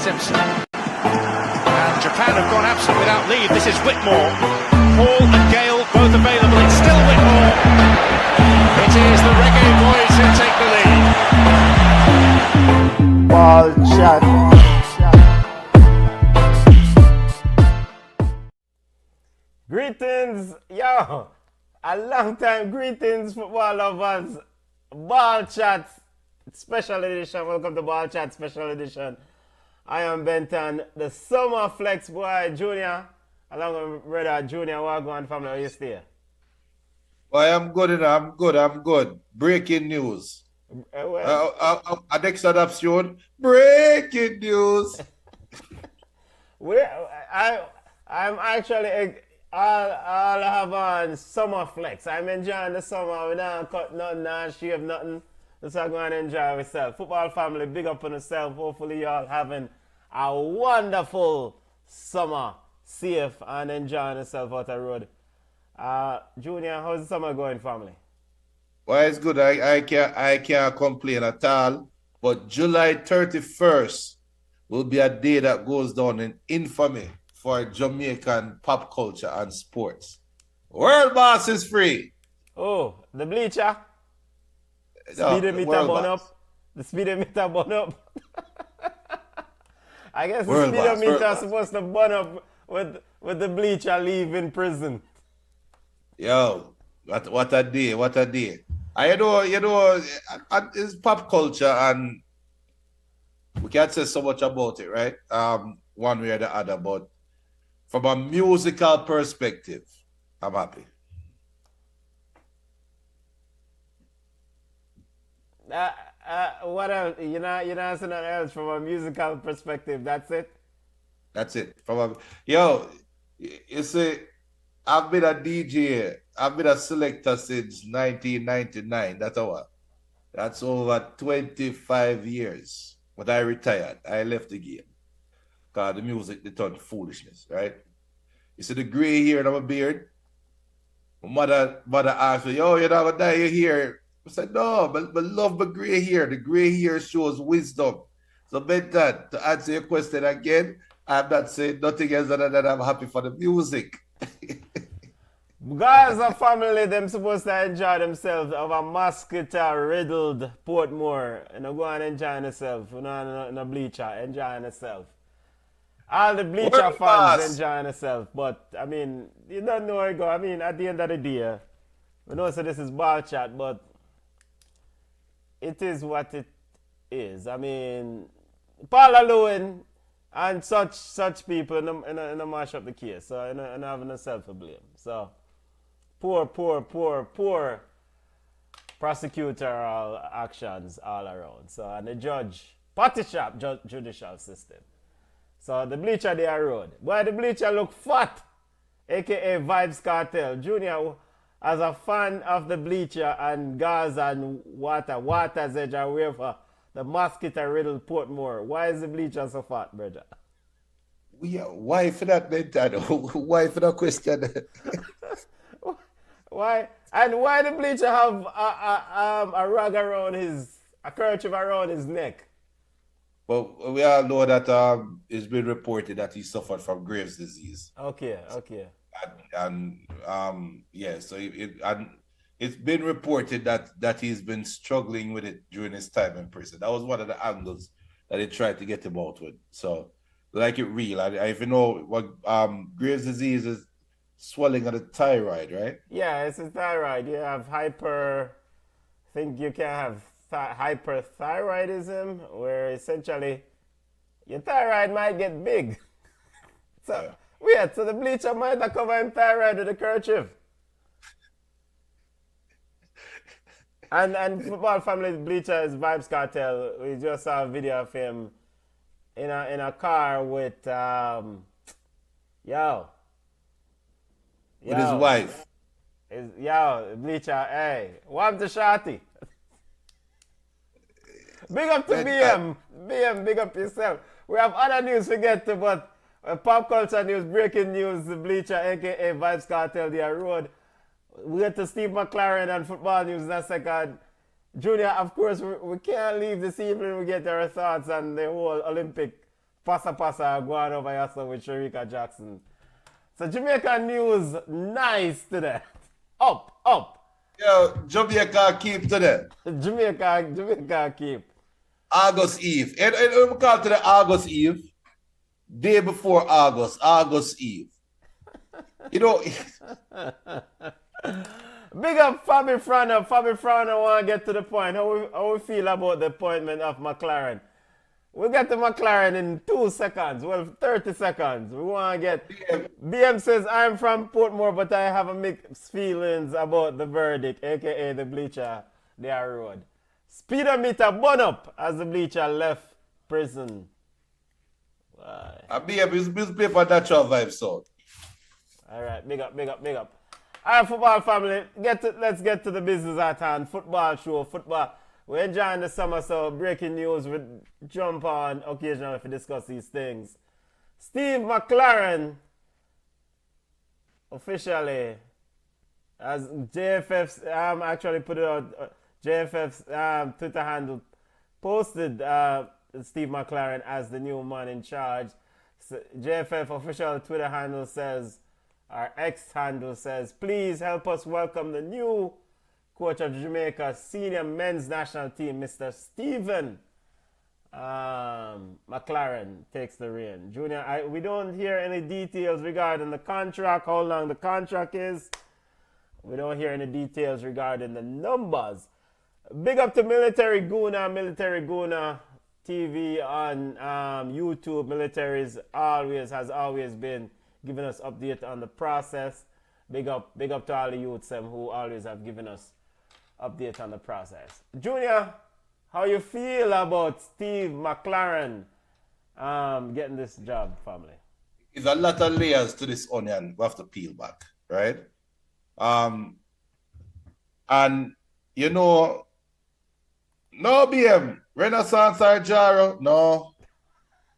Simpson. And Japan have gone absent without leave. This is Whitmore. Hall and Gale both available. It's still Whitmore. It is the Reggae Boyz who take the lead. Ballchat. Greetings, yo! A long time greetings, football lovers. Ballchat Special Edition. Welcome to Ballchat Special Edition. I am Benton, the Summer Flex Boy Junior, along with brother Junior Wagwan family. How you stay? Well, I'm good. Breaking news. Next adoption. Breaking news. I'm actually all have on summer flex. I'm enjoying the summer. We don't cut nothing, don't shave nothing. Just I'm going to enjoy myself. Football family, big up on yourself. Hopefully y'all having a wonderful summer, safe and enjoying yourself out the road. Junior, how's the summer going, family? Well, it's good. I can't complain at all. But July 31st will be a day that goes down in infamy for Jamaican pop culture and sports. World Boss is free. Oh, the bleacher. Speedometer burn up. The speedometer burn up. I guess the speedometer is supposed to burn up with the bleacher leaving prison. Yo, what a day, what a day. You know, it's pop culture and we can't say so much about it, right? One way or the other, but from a musical perspective, I'm happy. What else? You're not saying nothing else from a musical perspective. That's it. That's it. You see, I've been a DJ. I've been a selector since 1999. That's over 25 years. But I retired. I left the game. Because the music, they turned foolishness, right? You see the gray hair in my beard? My mother asked me, yo, you never dye your hair. I said, no, but love my gray hair. The gray hair shows wisdom. So, Benton, to answer your question again, I'm not saying nothing else other than I'm happy for the music. Guys and family, them supposed to enjoy themselves of a mosquito-riddled Portmore. And go and enjoy themselves. You know, in a bleacher, enjoying themselves. All the bleacher fans enjoying themselves. But, I mean, you don't know where it go. I mean, at the end of the day, we know so this is Ballchat, but it is what it is. I mean, Paul alone and such people in a mash up the case. So, and having a self to blame. So, poor prosecutorial actions all around. So, and the judge, party sharp judicial system. So, the bleacher there road. Boy, the bleacher look fat, a.k.a. Vybz Kartel. Junior, as a fan of the bleacher and gas and water's edge and wherever, the mosquito-riddled Portmore, why is the bleacher so fat, brother? Why for that, Benton? Why for that question? Why? And why the bleacher have a rag around a kerchief around his neck? Well, we all know that it's been reported that he suffered from Graves' disease. Okay. So it's been reported that he's been struggling with it during his time in prison. That was one of the angles that they tried to get him out with. So, like it real. I if you know what Graves' disease is, swelling of the thyroid, right? Yeah, it's a thyroid. You have I think you can have hyperthyroidism, where essentially your thyroid might get big. So, weird. So the bleacher might have covered him thyroid with a kerchief. And football family bleacher is Vybz Kartel. We just saw a video of him in a car with with his wife. Bleacher, hey, warm to shorty. Big up to BM. BM, big up yourself. We have other news to get to, but pop culture news, breaking news, the bleacher, aka Vybz Kartel, their road. We get to Steve McClaren and football news in a second. Junior, of course, we can't leave this evening. We get our thoughts on the whole Olympic passa going over here so with Shericka Jackson. So Jamaican news nice today. Up. Yo, Jamaica keep today. Jamaica keep. August Eve. And we call today August Eve. Day before August Eve. You know, big up Fabi Frano. Fabi Frano want to get to the point. How we feel about the appointment of McClaren? We'll get to McClaren in 2 seconds. Well, 30 seconds. We want to get... BM says, I'm from Portmore, but I have a mixed feelings about the verdict, a.k.a. the bleacher, their road. Speedometer burn up as the bleacher left prison. BM is newspaper natural vibes, so. All right, big up. All right, football family, let's get to the business at hand. Football show, football. We're enjoying the summer, so breaking news, we jump on occasionally to discuss these things. Steve McClaren, officially, as JFF's, actually put it out, JFF's Twitter handle posted Steve McClaren as the new man in charge. So JFF official Twitter handle says, our X handle says, please help us welcome the new coach of Jamaica's senior men's national team, Mr. Stephen McClaren takes the reign. Junior, we don't hear any details regarding the contract, how long the contract is. We don't hear any details regarding the numbers. Big up to Military Guna TV on YouTube. Military's has always been giving us update on the process. Big up to all the youths who always have given us update on the process. Junior, how you feel about Steve McClaren getting this job, family? There's a lot of layers to this onion we have to peel back, right? And you know, no BM, Renaissance or Jaro, no.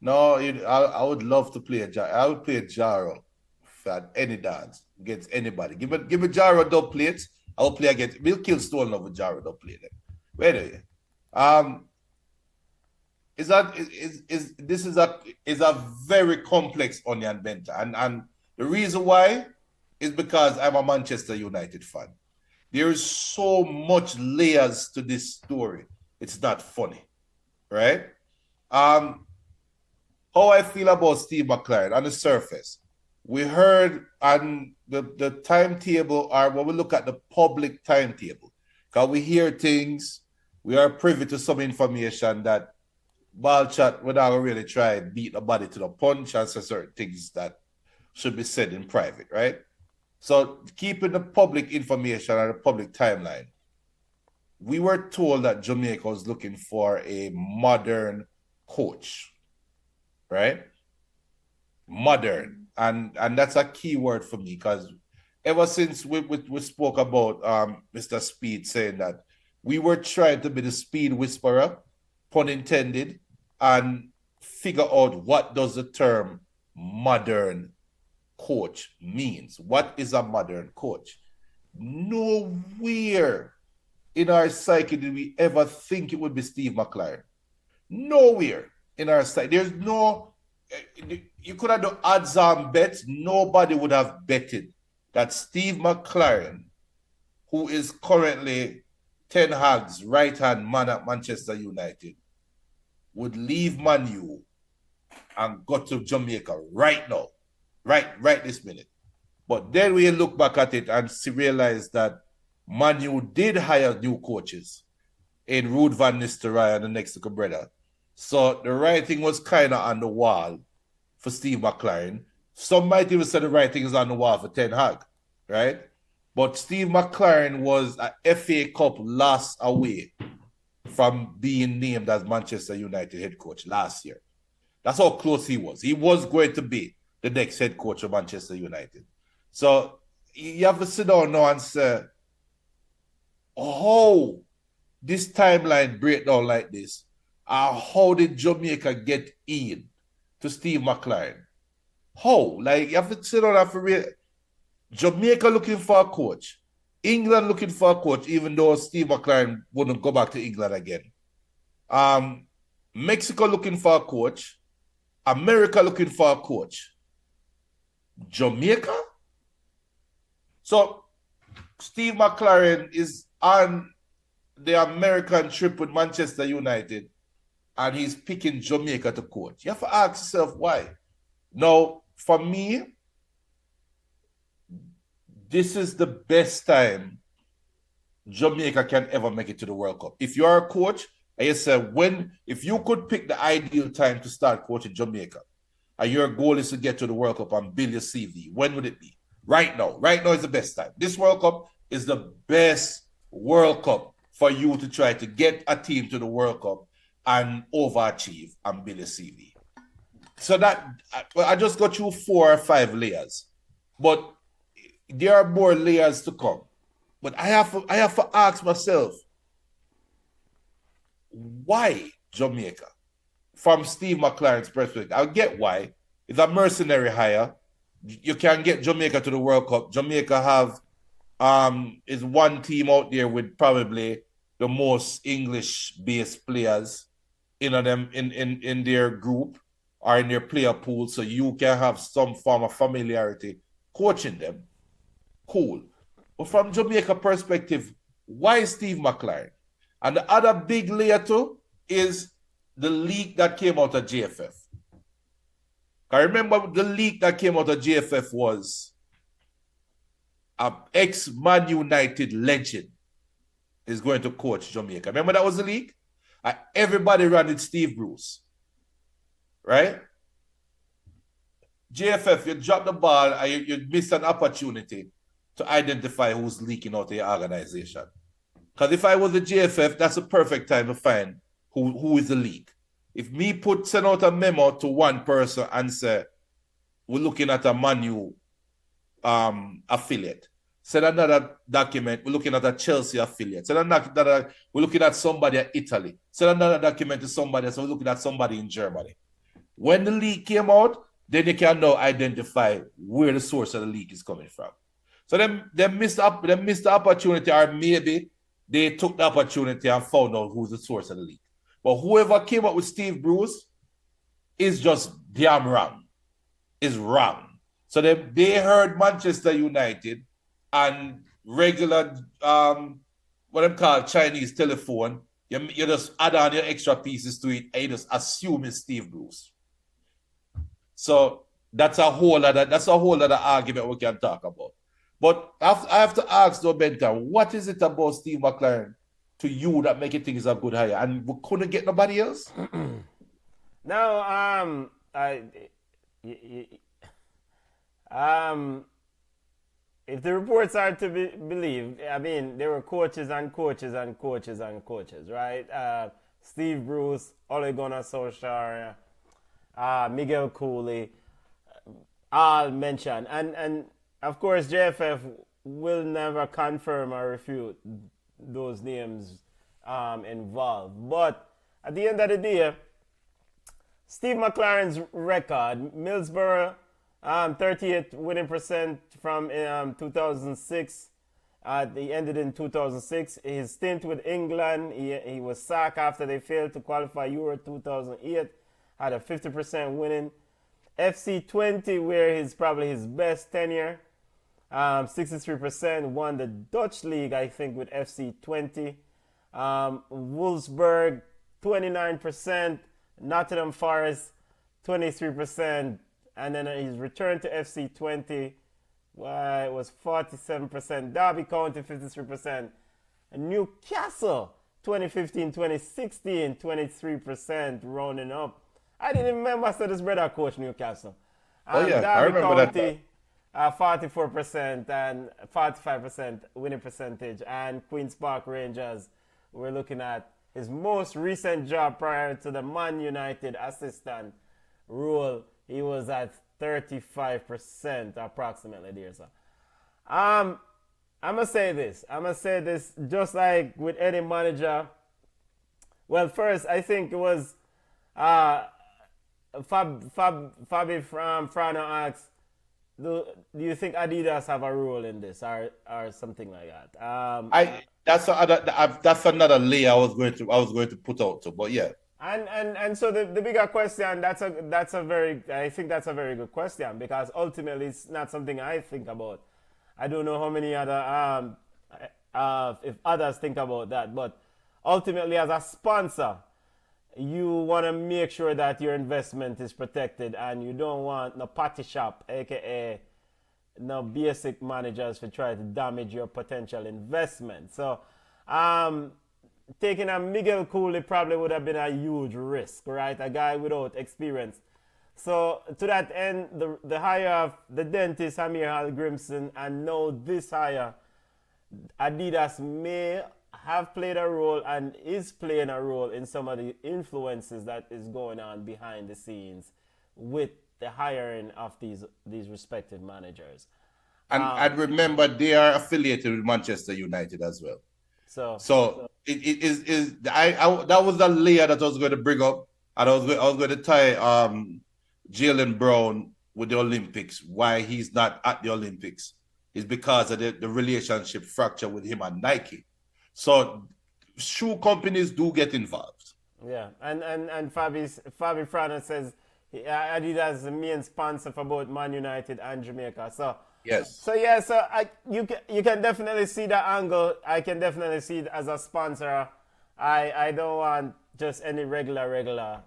I would love to play a Jaro. I would play a Jaro for any dance against anybody. Give me Jaro dub plates. I will play against. We'll kill Stone over Jaro dub play them. But anyway, this is a very complex onion benter, and the reason why is because I'm a Manchester United fan. There is so much layers to this story. It's not funny, right? How I feel about Steve McClaren on the surface. We heard on the timetable, or when we look at the public timetable, because we hear things, we are privy to some information that Ballchat would not really try and beat the body to the punch and say certain things that should be said in private, right? So keeping the public information on the public timeline, we were told that Jamaica was looking for a modern coach, right? Modern. And that's a key word for me, because ever since we spoke about Mr. Speed saying that we were trying to be the speed whisperer, pun intended, and figure out what does the term modern coach means. What is a modern coach? Nowhere in our psyche did we ever think it would be Steve McClaren. Nowhere in our psyche. There's no, you could have done odds on bets. Nobody would have betted that Steve McClaren, who is currently Ten Hag's right-hand man at Manchester United, would leave Man U and go to Jamaica right now, right this minute. But then we look back at it and realize that Man U did hire new coaches in Ruud van Nistelrooy and the next brother. So the writing was kind of on the wall for Steve McClaren. Some might even say the writing is on the wall for Ten Hag, right? But Steve McClaren was a FA Cup loss away from being named as Manchester United head coach last year. That's how close he was. He was going to be the next head coach of Manchester United. So you have to sit down now and say, how this timeline break down like this? How did Jamaica get in to Steve McClaren? How? Like, you have to sit down and for real. Jamaica looking for a coach. England looking for a coach, even though Steve McClaren wouldn't go back to England again. Mexico looking for a coach. America looking for a coach. Jamaica? So Steve McClaren is on the American trip with Manchester United and he's picking Jamaica to coach. You have to ask yourself why. Now, for me, this is the best time Jamaica can ever make it to the World Cup. If you're a coach, and you say, if you could pick the ideal time to start coaching Jamaica, and your goal is to get to the World Cup and build your CV, when would it be? Right now. Right now is the best time. This World Cup is the best World Cup for you to try to get a team to the World Cup and overachieve and build a CV. So that, I just got through 4 or 5 layers. But there are more layers to come. But I have to ask myself, why Jamaica? From Steve McClaren's perspective, I get why. It's a mercenary hire. You can get Jamaica to the World Cup. Jamaica have is one team out there with probably the most English-based players in their group or in their player pool, so you can have some form of familiarity coaching them. Cool. But from Jamaica perspective, why Steve McClaren? And the other big layer too is the leak that came out of JFF. I remember the leak that came out of JFF was an ex-Man United legend is going to coach Jamaica. Remember that was the leak? Everybody ran with Steve Bruce. Right? JFF, you dropped the ball and you missed an opportunity to identify who's leaking out of your organization. Because if I was the JFF, that's the perfect time to find who is the leak. If me send out a memo to one person and say, we're looking at a Manu affiliate. Send another document, we're looking at a Chelsea affiliate. Send another, we're looking at somebody at Italy. Send another document to somebody, so we're looking at somebody in Germany. When the leak came out, then you can now identify where the source of the leak is coming from. So they missed the opportunity, or maybe they took the opportunity and found out who's the source of the leak. But whoever came up with Steve Bruce is just damn wrong. Is wrong. So they heard Manchester United and regular, what I'm called Chinese telephone. You just add on your extra pieces to it and you just assume it's Steve Bruce. So that's a whole other argument we can talk about. But I have to ask though, Benton, what is it about Steve McClaren to you that make you think it's a good hire? And we couldn't get nobody else? No, if the reports are to be believed, I mean, there were coaches and coaches and coaches and coaches, right? Steve Bruce, Ole Gunnar Solskjaer, Miguel Cooley, all mentioned. And of course, JFF will never confirm or refute those names involved. But at the end of the day, Steve McClaren's record, Middlesbrough, 38 winning percent from 2006. He ended in 2006. His stint with England, he was sacked after they failed to qualify Euro 2008. Had a 50% winning. FC 20, where he's probably his best tenure. 63% won the Dutch league, I think, with FC 20. Wolfsburg, 29%. Nottingham Forest, 23%. And then his return to FC 20 was 47%. Derby County, 53%. And Newcastle, 2015, 2016, 23%, rounding up. I didn't remember so this brother coach Newcastle. Oh yeah, Derby I remember County, that. 44% and 45% winning percentage. And Queen's Park Rangers, we're looking at his most recent job prior to the Man United assistant role. He was at 35% approximately there. So, I'm going to say this just like with any manager. Well, first, I think it was Fabi from Frano asks, do you think Adidas have a role in this or something like that? That's another layer I was going to put out to, but yeah. And so the bigger question, I think that's a very good question, because ultimately it's not something I think about. I don't know how many other if others think about that, but ultimately as a sponsor, you want to make sure that your investment is protected, and you don't want no party shop, aka no basic managers, to try to damage your potential investment. So taking a Miguel Cooley probably would have been a huge risk, right? A guy without experience. So to that end, the hire of the dentist Amir Al Grimson, and now this hire, Adidas may have played a role and is playing a role in some of the influences that is going on behind the scenes with the hiring of these respective managers. And remember, they are affiliated with Manchester United as well. So it is that was the layer that I was going to bring up, and I was going to tie Jalen Brown with the Olympics. Why he's not at the Olympics is because of the relationship fracture with him and Nike. So shoe companies do get involved. Yeah, and Fabi Frana says Adidas is the main sponsor for both Man United and Jamaica. So yes. So yeah, so you can definitely see that angle. I can definitely see it as a sponsor. I don't want just any regular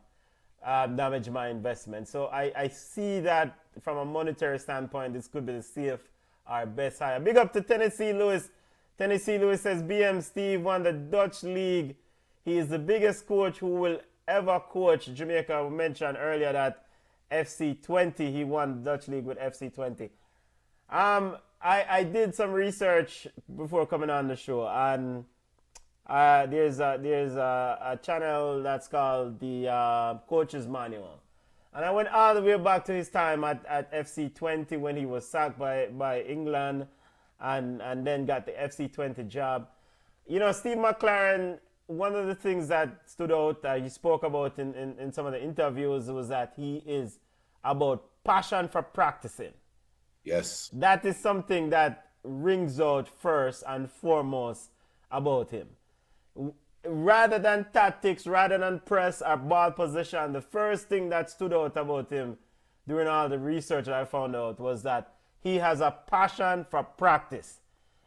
damage my investment. So I see that from a monetary standpoint, this could be the safe or best hire. Big up to Tennessee Lewis. Tennessee Lewis says BM Steve won the Dutch League. He is the biggest coach who will ever coach Jamaica. We mentioned earlier that FC20, he won the Dutch League with FC20. I did some research before coming on the show, and there's a channel that's called the Coach's Manual, and I went all the way back to his time at FC20 when he was sacked by England, and then got the FC20 job. You know, Steve McClaren, one of the things that stood out, he spoke about in some of the interviews, was that he is about passion for practicing. Yes. That is something that rings out first and foremost about him. Rather than tactics, rather than press or ball position, the first thing that stood out about him during all the research that I found out was that he has a passion for practice.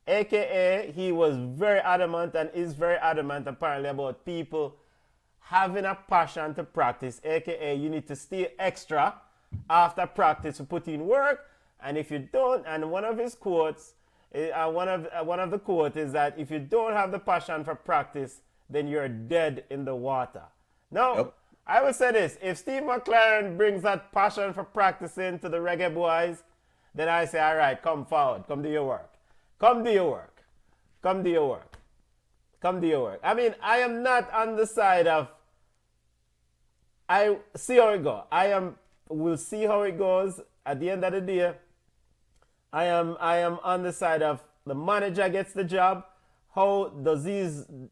AKA, he was very adamant and is very adamant apparently about people having a passion to practice. AKA, you need to stay extra after practice to put in work. And if you don't, and one of his quotes, one of the quotes is that if you don't have the passion for practice, then you're dead in the water. Now, yep. I would say this: if Steve McClaren brings that passion for practicing to the Reggae Boyz, then I say, all right, come forward, come do your work, come do your work, come do your work, come do your work. I mean, I am not on the side of. I see how it goes. We'll see how it goes. At the end of the day, I am on the side of the manager gets the job. How does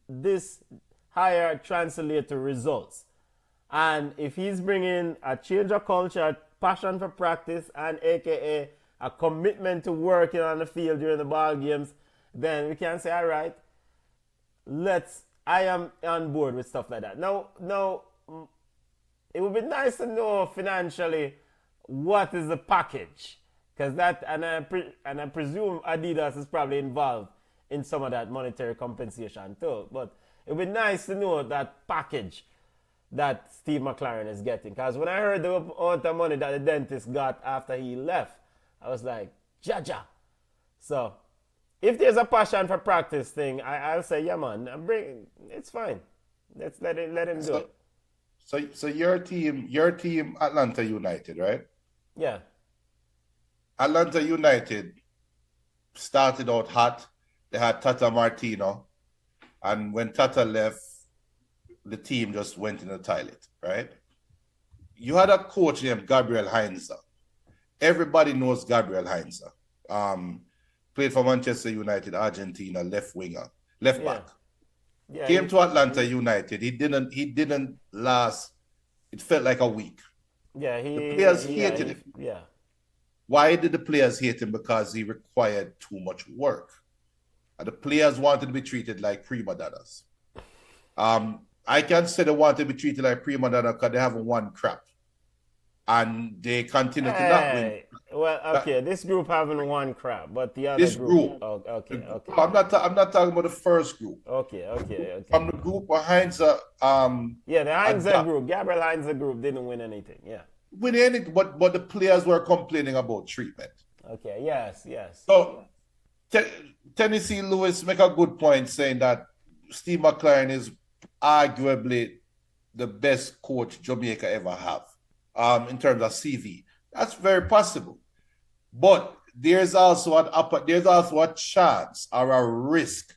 this hire translate to results? And if he's bringing a change of culture, passion for practice, and AKA a commitment to working on the field during the ball games, then we can say, all right, I am on board with stuff like that. Now, it would be nice to know financially what is the package, because that, and I presume Adidas is probably involved in some of that monetary compensation too. But it would be nice to know that package that Steve McClaren is getting, because when I heard the amount of money that the dentist got after he left, I was like, Jaja. So if there's a passion for practice thing, I'll say, yeah, man, it's fine. Let's let him do it. So your team, Atlanta United, right? Yeah. Atlanta United started out hot. They had Tata Martino. And when Tata left, the team just went in the toilet, right? You had a coach named Gabriel Heinze. Everybody knows Gabriel Heinze. Played for Manchester United, Argentina, left back. Yeah, came to Atlanta United. He didn't last. It felt like a week. Yeah, the players hated him. Yeah. Why did the players hate him? Because he required too much work. And the players wanted to be treated like prima donnas. I can say they want to be treated like prima donna because they haven't won crap. And they continue to not win. Well, okay, this group haven't won crap, but the other This group. Oh, okay. I'm not talking about the first group. Okay. From the group behind the Yeah, the Heinze group, Gabriel Heinze group didn't win anything. Yeah. Win anything, but the players were complaining about treatment. Okay. Yes. So Tennessee Lewis make a good point saying that Steve McClaren is arguably the best coach Jamaica ever have in terms of CV. That's very possible. But there's also a chance or a risk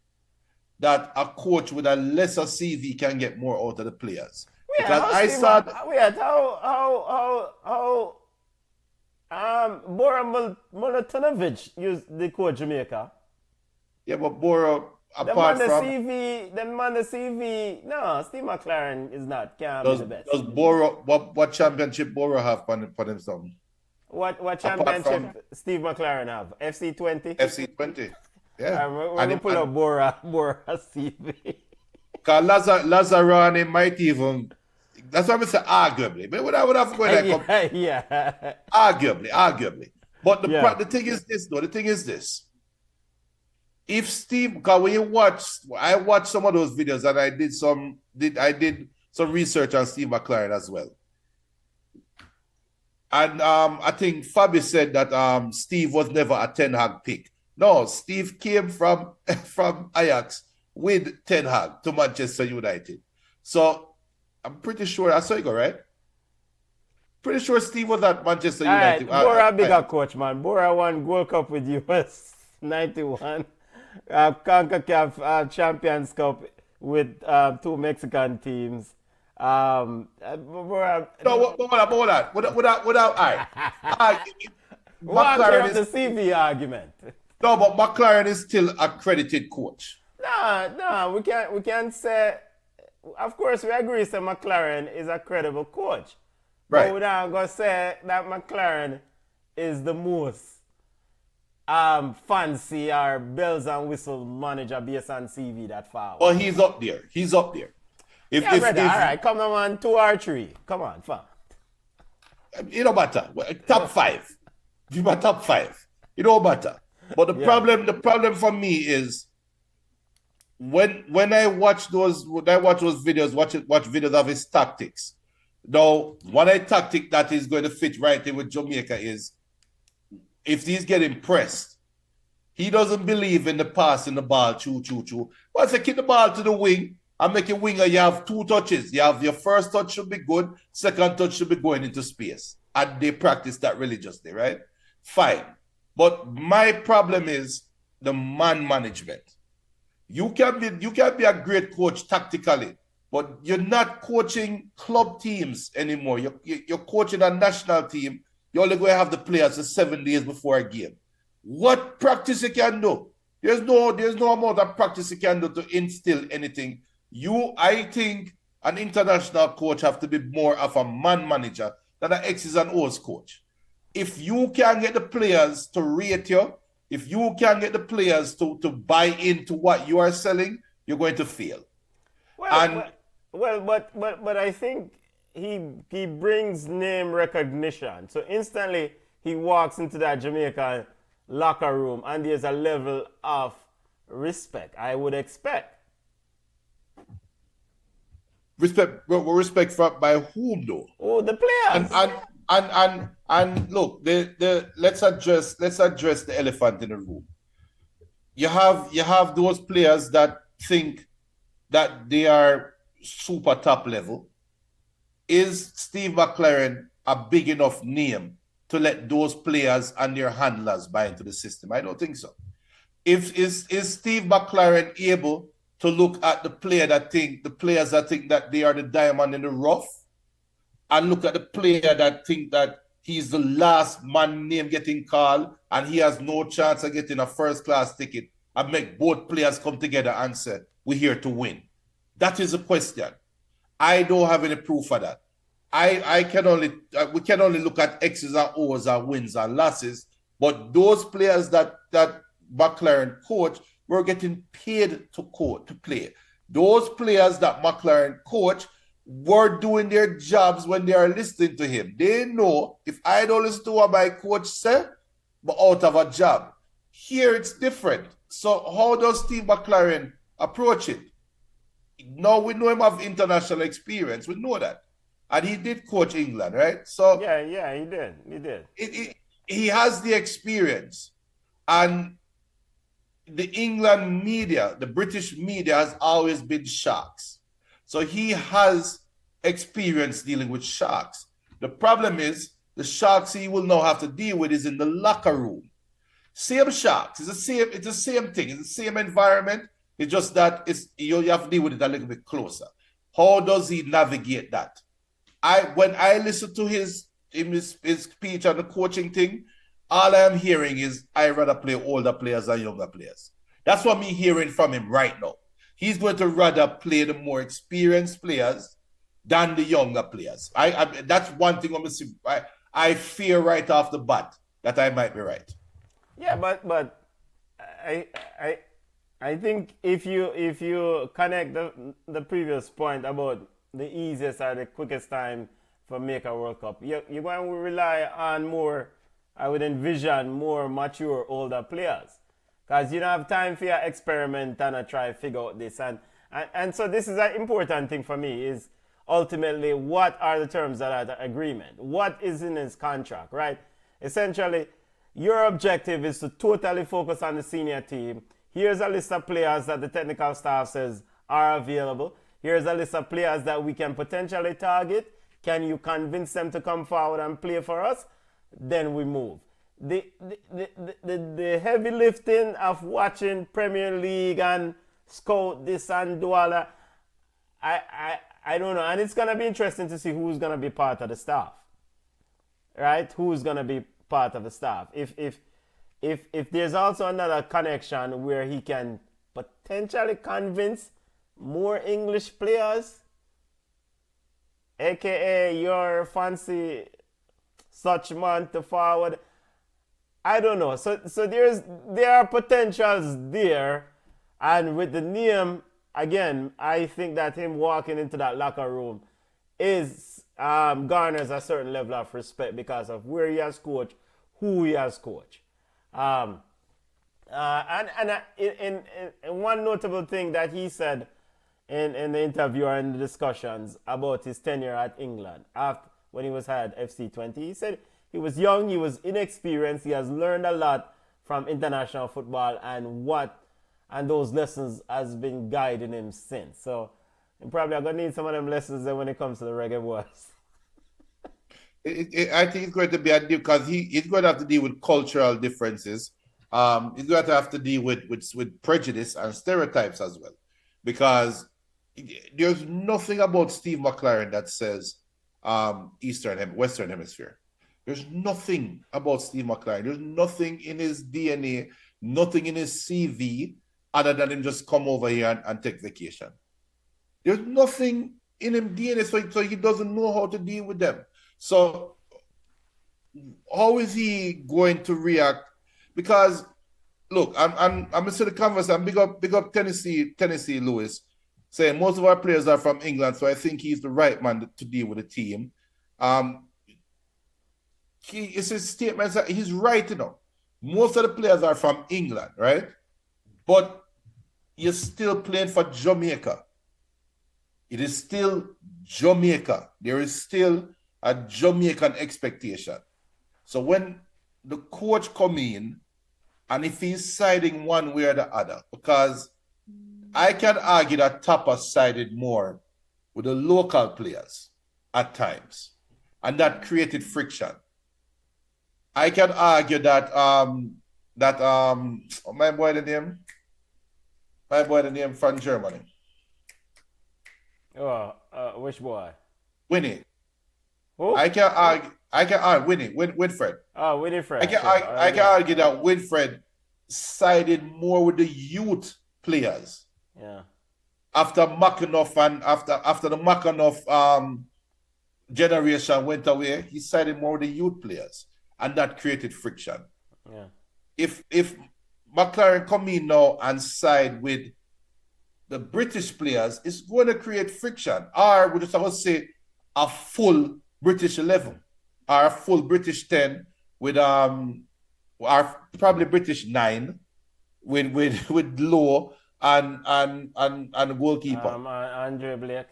that a coach with a lesser CV can get more out of the players. Because I saw how Bora Milutinovic used the coach Jamaica. Yeah, but Bora, apart from the CV. No, Steve McClaren is not. Can't be the best. Does Bora what championship Bora have for themselves? What championship Steve McClaren have? FC20? FC20. Yeah. We're going to pull up Bora CV. Because Lazarani might even... That's why I say arguably. But I would have to go there. Yeah. Arguably. But the thing is this, though. The thing is this. If Steve... Because when I watched some of those videos and I did some research on Steve McClaren as well. And I think Fabi said that Steve was never a Ten Hag pick. No, Steve came from Ajax with Ten Hag to Manchester United. So I'm pretty sure I saw you go, right? Pretty sure Steve was at Manchester United. Bora bigger coach, man. Bora won Gold Cup with US 91. CONCACAF Champions Cup with 2 Mexican teams. No, hold on. Without McClaren is the CV argument. No, but McClaren is still a credited coach. No, we can't say. Of course, we agree that McClaren is a credible coach. Right. But we're not gonna say that McClaren is the most fancy or bells and whistle manager based on CV that far. Well, he's up there. If, all right, come on, man, 2 or 3. Come on, fam. It don't matter. Top 5. If you got top 5, it don't matter. But the problem for me is when I watch those videos, watch videos of his tactics. Now, one tactic that is going to fit right in with Jamaica is if he's getting pressed, he doesn't believe in the passing the ball, choo. Once I kick the ball to the wing, and make a winger, you have 2 touches. You have your first touch should be good, second touch should be going into space. And they practice that religiously, right? Fine. But my problem is the man management. You can be a great coach tactically, but you're not coaching club teams anymore. You're coaching a national team. You're only going to have the players for 7 days before a game. What practice you can do? There's no amount of practice you can do to instill anything. I think an international coach have to be more of a man manager than an X's and O's coach. If you can get the players to rate you, if you can get the players to buy into what you are selling, you're going to fail. But I think he brings name recognition. So instantly he walks into that Jamaican locker room and there's a level of respect, I would expect. Respect by whom though? Oh, the players. And look, let's address the elephant in the room. You have those players that think that they are super top level. Is Steve McClaren a big enough name to let those players and their handlers buy into the system? I don't think so. Is Steve McClaren able to look at the players that think that they are the diamond in the rough, and look at the player that think that he's the last man name getting called and he has no chance of getting a first class ticket, and make both players come together and say, we're here to win? That is a question. I don't have any proof of that. We can only look at X's and O's and wins and losses, but those players that McClaren coach were getting paid to play. those players that McClaren coach were doing their jobs when they are listening to him. They know if I don't listen to what my coach said, I'm out of a job. Here it's different. So how does Steve McClaren approach it? Now we know him have international experience. We know that. And he did coach England, right? So yeah, he did. He has the experience. And the England media, the British media has always been sharks. So he has experience dealing with sharks. The problem is the sharks he will now have to deal with is in the locker room. Same sharks. It's the same thing. It's the same environment. It's just that you have to deal with it a little bit closer. How does he navigate that? When I listen to his speech on the coaching thing, all I am hearing is I rather play older players than younger players. That's what me hearing from him right now. He's going to rather play the more experienced players than the younger players. That's one thing I fear right off the bat that I might be right. Yeah, but I think if you connect the previous point about the easiest or the quickest time for make a World Cup, you're going to rely on more, I would envision, more mature, older players. Because you don't have time for your experiment and try to figure out this. And so this is an important thing for me is ultimately what are the terms of that agreement? What is in his contract, right? Essentially, your objective is to totally focus on the senior team. Here's a list of players that the technical staff says are available. Here's a list of players that we can potentially target. Can you convince them to come forward and play for us? Then we move. The heavy lifting of watching Premier League and scout this and do all that, I don't know. And it's going to be interesting to see who's going to be part of the staff. Right? Who's going to be part of the staff. If there's also another connection where he can potentially convince more English players, aka your fancy such man to forward, I don't know. So there are potentials there, and with the name again, I think that him walking into that locker room is garners a certain level of respect because of where he has coached, who he has coached. And one notable thing that he said in the interview or in the discussions about his tenure at England after when he was hired FC20, he said he was young, he was inexperienced, he has learned a lot from international football and those lessons has been guiding him since. So I'm probably going to need some of them lessons when it comes to the Reggae Boyz. I think it's going to be a deal because he's going to have to deal with cultural differences. He's going to have to deal with prejudice and stereotypes as well. Because there's nothing about Steve McClaren that says Western Hemisphere. There's nothing about Steve McClaren. There's nothing in his DNA, nothing in his CV other than him just come over here and take vacation. There's nothing in him DNA, so he doesn't know how to deal with them. So how is he going to react? Because look, I'm gonna say the converse. I'm big up Tennessee Lewis, saying most of our players are from England, so I think he's the right man to deal with the team. It's his statements that he's right, most of the players are from England, right? But you're still playing for Jamaica. It is still Jamaica. There is still a Jamaican expectation. So when the coach come in, and if he's siding one way or the other, because I can argue that Tapa sided more with the local players at times, and that created friction. I can argue that my boy the name from Germany. Which boy? Winnie. Who? I can argue Winfred. Oh, Winifred. I can argue that Winfred sided more with the youth players. Yeah. After Mackenough and after the Mackenough generation went away, he sided more with the youth players, and that created friction. Yeah. If McClaren come in now and side with the British players, it's going to create friction. Or we just have to say a full British 11 or a full British 10 with or probably British 9 with Low and goalkeeper. Andre Blake.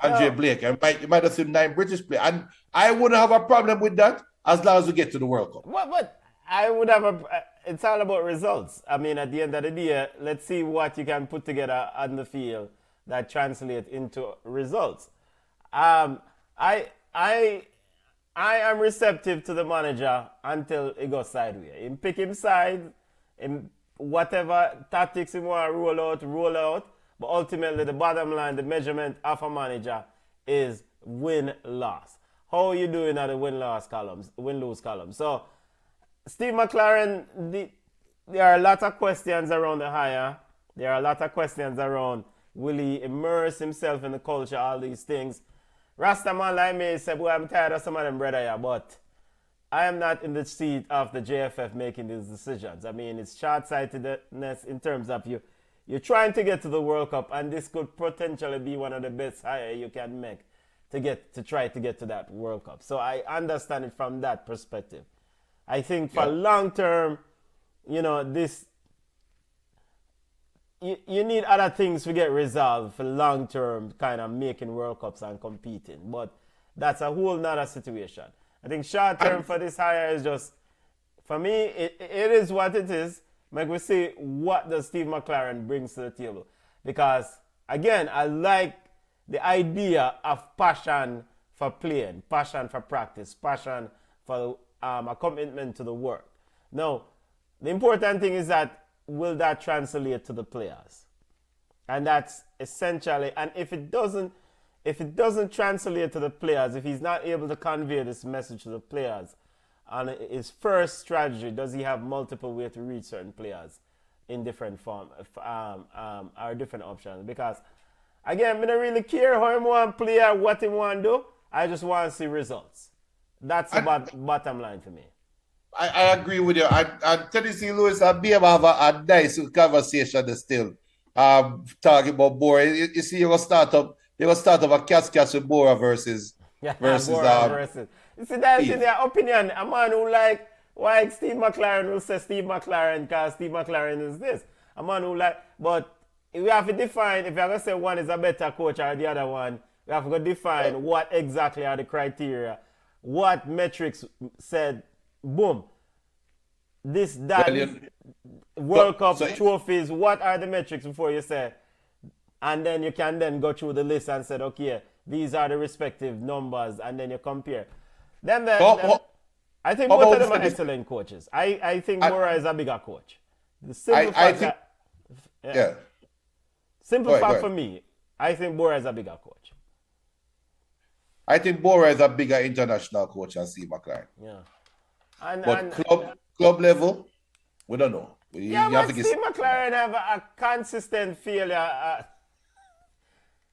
Andre Blake. You might have seen 9 British players. And I wouldn't have a problem with that as long as we get to the World Cup. But I would have it's all about results. I mean, at the end of the day, let's see what you can put together on the field that translate into results. I am receptive to the manager until it goes sideways. Him pick him side, him whatever tactics he want to roll out. But ultimately, the bottom line, the measurement of a manager is win-loss. How are you doing at the win-lose column? So, Steve McClaren, there are a lot of questions around the hire. There are a lot of questions around will he immerse himself in the culture, all these things. Rastaman like me said, boy, I'm tired of some of them brother here, but I am not in the seat of the JFF making these decisions. I mean, it's short-sightedness in terms of you're trying to get to the World Cup, and this could potentially be one of the best hires you can make to try to get to that World Cup. So I understand it from that perspective. I think for long term, this you need other things to get resolved for long term kind of making World Cups and competing. But that's a whole nother situation. I think short term for this hire is just, for me, it is what it is. Like we see, what does Steve McClaren brings to the table? Because again, I like the idea of passion for playing, passion for practice, passion for a commitment to the work. Now, the important thing is that will that translate to the players? And that's essentially, and if it doesn't translate to the players, if he's not able to convey this message to the players, on his first strategy, does he have multiple ways to reach certain players in different form or different options? Because again, I don't really care how he want to play or what he want to do. I just want to see results. That's the bottom line for me. I agree with you. And Tennessee Lewis and BM have a nice conversation still. Talking about Bora. You see, you're gonna start up a catch with Bora versus Bora versus. You see, that's in their opinion. A man who why Steve McClaren will say Steve McClaren because Steve McClaren is this. A man who but we have to define, if you're going to say one is a better coach or the other one, we have to define what exactly are the criteria. What metrics said, boom, World Cup trophies, what are the metrics before you say? And then you can then go through the list and say, okay, these are the respective numbers, and then you compare. I think both of them are excellent coaches. I think Bora is a bigger coach. The simple fact simple fact for me, I think Bora is a bigger coach. I think Bora is a bigger international coach than Steve McClaren. Yeah. But club level, we don't know. But Steve McClaren have a consistent failure.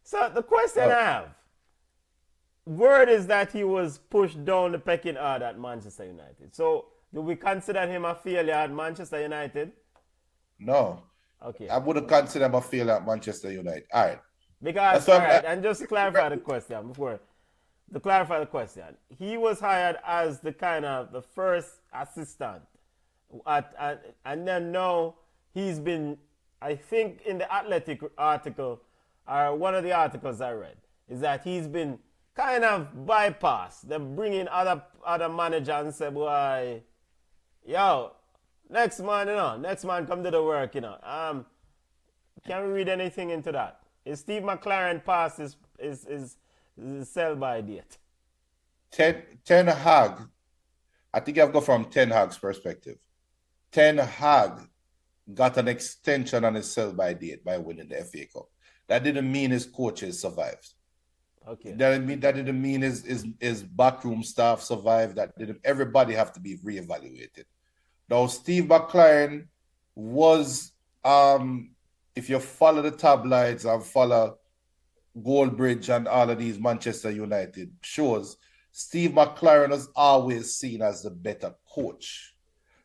So the question I have, word is that he was pushed down the pecking order at Manchester United. So do we consider him a failure at Manchester United? No. Okay. I wouldn't consider him a failure at Manchester United. All right. Because, and just to clarify the question he was hired as the first assistant, and then now he's been, I think in the Athletic article, or one of the articles I read, is that he's been kind of bypassed. They bring in other manager and say, boy, yo, next man come to the work, Can we read anything into that? Is Steve McClaren past his sell-by date? Ten Hag, I think I've got from Ten Hag's perspective. Ten Hag got an extension on his sell-by date by winning the FA Cup. That didn't mean his coaches survived. Okay. That didn't mean his backroom staff survived. Everybody have to be reevaluated. Now, Steve McClaren was, if you follow the tabloids and follow Goldbridge and all of these Manchester United shows, Steve McClaren was always seen as the better coach.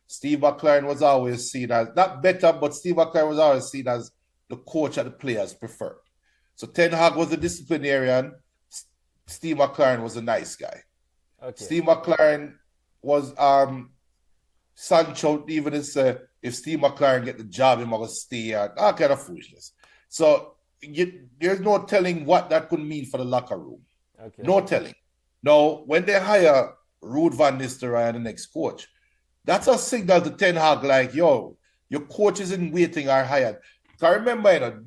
Steve McClaren was always seen as, not better, but Steve McClaren was always seen as the coach and the players prefer. So Ten Hag was a disciplinarian. Steve McClaren was a nice guy. Okay. Steve McClaren was Sancho even said if Steve McClaren get the job, he must stay and all kind of foolishness. So there's no telling what that could mean for the locker room. Okay. No telling. Now, when they hire Ruud van Nistelrooy and the next coach, that's a signal to Ten Hag like, yo, your coaches in waiting are hired. Because remember, you know,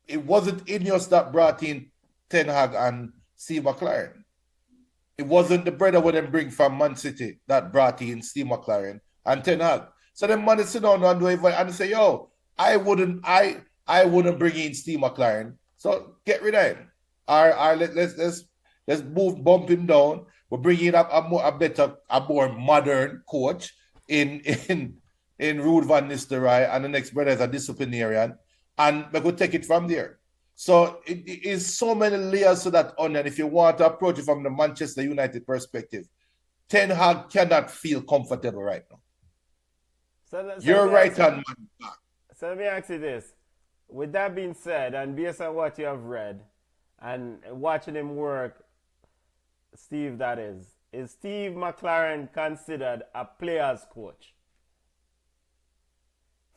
it wasn't Ineos that brought in Ten Hag and Steve McClaren. It wasn't the brother when they bring from Man City that brought in Steve McClaren and Ten Hag. So them man sit down and do it and say, yo, I wouldn't bring in Steve McClaren. So get rid of him. Let's bump him down. We're bringing up a more modern coach in Ruud van Nistelrooy, and the next brother is a disciplinarian, and we could take it from there. So it is so many layers to that onion. If you want to approach it from the Manchester United perspective, Ten Hag cannot feel comfortable right now. You're right on, man. So let me ask you this. With that being said, and based on what you have read, and watching him work, Steve, that is Steve McClaren considered a player's coach?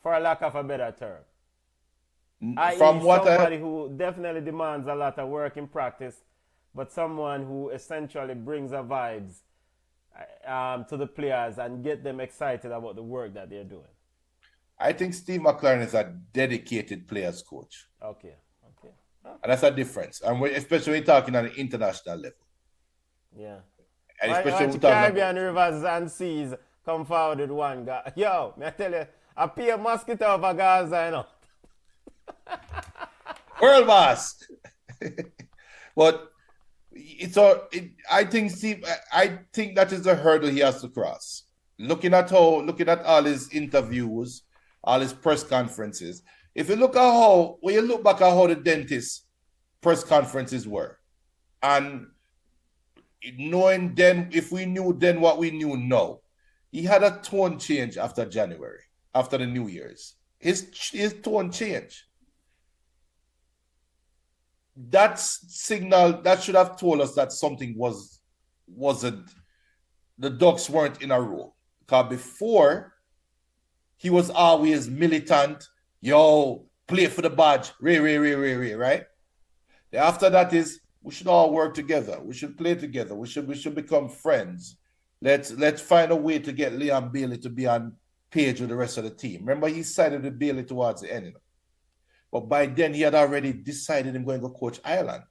For a lack of a better term. From what somebody who definitely demands a lot of work in practice, but someone who essentially brings a vibes to the players and get them excited about the work that they're doing. I think Steve McClaren is a dedicated players coach. Okay. And that's a difference. And especially when you're talking on an international level. Yeah. And especially when Caribbean rivers and seas come forward with one guy. Yo, me I tell you, I pay a mosquito over Gaza, you know. World boss. But I think that is the hurdle he has to cross. Looking at all his interviews, all his press conferences. If you look at when you look back at how the dentist press conferences were, and knowing then, if we knew then what we knew now, he had a tone change after January, after the New Year's. His tone changed. That signal, that should have told us that something wasn't, the ducks weren't in a row. Because before, he was always militant, yo, play for the badge, right? After that is, we should all work together. We should play together. We should become friends. Let's find a way to get Liam Bailey to be on page with the rest of the team. Remember, he sided with Bailey towards the end. But by then, he had already decided he's going to go coach Ireland.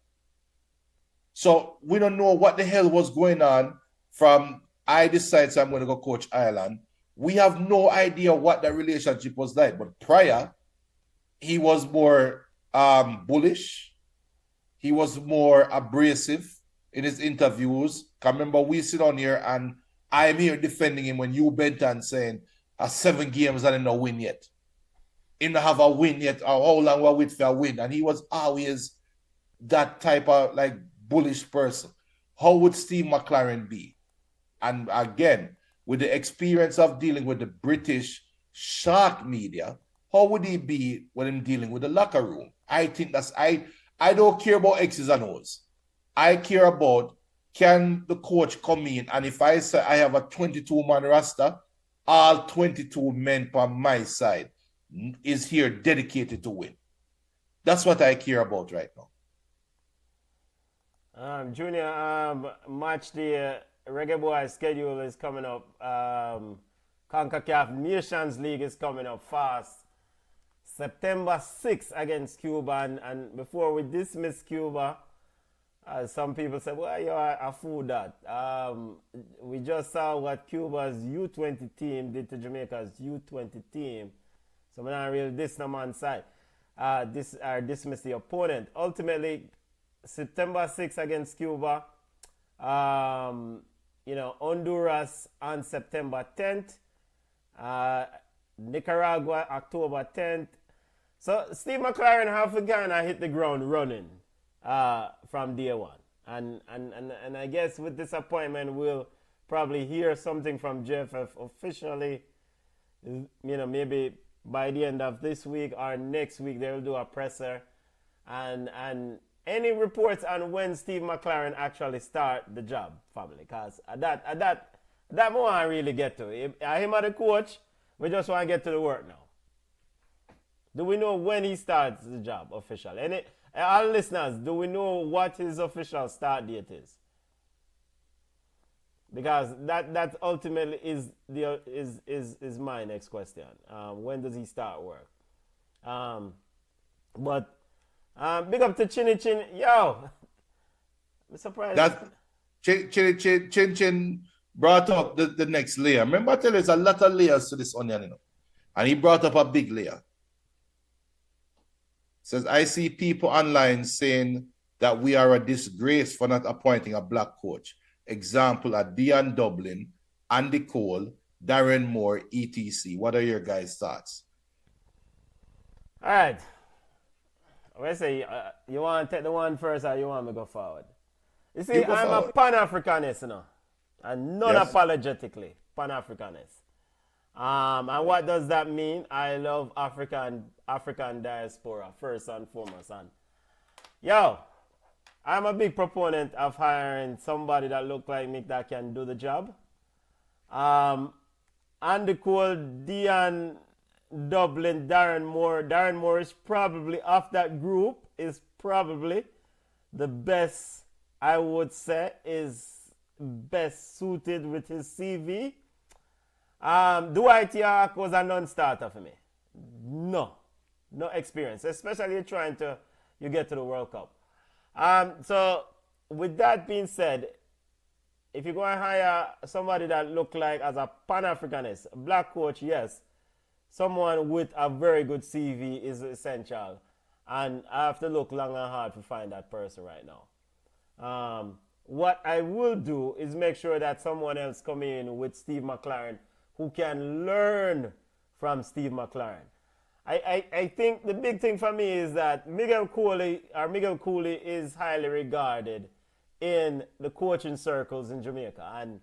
So we don't know what the hell was going on from I decided I'm going to go coach Ireland. We have no idea what that relationship was like. But prior, he was more bullish. He was more abrasive in his interviews. I remember we sit on here and I'm here defending him when you bent and saying, 7 games and no win yet. He don't have a win yet, or how long will wait for a win? And he was always that type of like bullish person. How would Steve McClaren be? And again, with the experience of dealing with the British shark media, how would he be when I'm dealing with the locker room? I think I don't care about X's and O's. I care about, can the coach come in, and if I say I have a 22-man roster, all 22 men from my side is here dedicated to win. That's what I care about right now. Junior, match day, Reggae Boyz schedule is coming up. CONCACAF Nations League is coming up fast. September 6th against Cuba. And before we dismiss Cuba, some people say, well, you're a fool that. We just saw what Cuba's U20 team did to Jamaica's U20 team. So we're not really this no man's side. Dismiss the opponent. Ultimately, September 6th against Cuba. Honduras on September 10th. Nicaragua October 10th. So Steve McClaren have to Ghana hit the ground running from day one. And I guess with this appointment, we'll probably hear something from JFF officially, maybe by the end of this week or next week they will do a presser, and any reports on when Steve McClaren actually start the job, family, because that we want to really get to. Him as the coach, we just want to get to the work now. Do we know when he starts the job officially? All listeners, do we know what his official start date is? Because that ultimately is my next question. When does he start work? But big up to Chinny Chin. Yo, I'm surprised. That Chin Chin brought up the next layer. Remember, I tell you, there's a lot of layers to this onion, you know. And he brought up a big layer. Says, I see people online saying that we are a disgrace for not appointing a black coach. Example are Dion Dublin, Andy Cole, Darren Moore, etc. What are your guys' thoughts? All right. Let's say you want to take the one first or you want me to go forward? You see, I'm forward. A Pan-Africanist, you know, and non-apologetically Pan-Africanist. And what does that mean? I love African diaspora first and foremost. And yo, I'm a big proponent of hiring somebody that look like me that can do the job. Andy Cole, Dion Dublin, Darren Moore. Darren Moore is probably, of that group, is probably the best, I would say, is best suited with his CV. Dwight York was a non-starter for me. No experience, especially you get to the World Cup. So with that being said, if you're going to hire somebody that look like as a Pan-Africanist, a black coach, yes, someone with a very good CV is essential. And I have to look long and hard to find that person right now. What I will do is make sure that someone else come in with Steve McClaren who can learn from Steve McClaren. I think the big thing for me is that Miguel Cooley is highly regarded in the coaching circles in Jamaica. And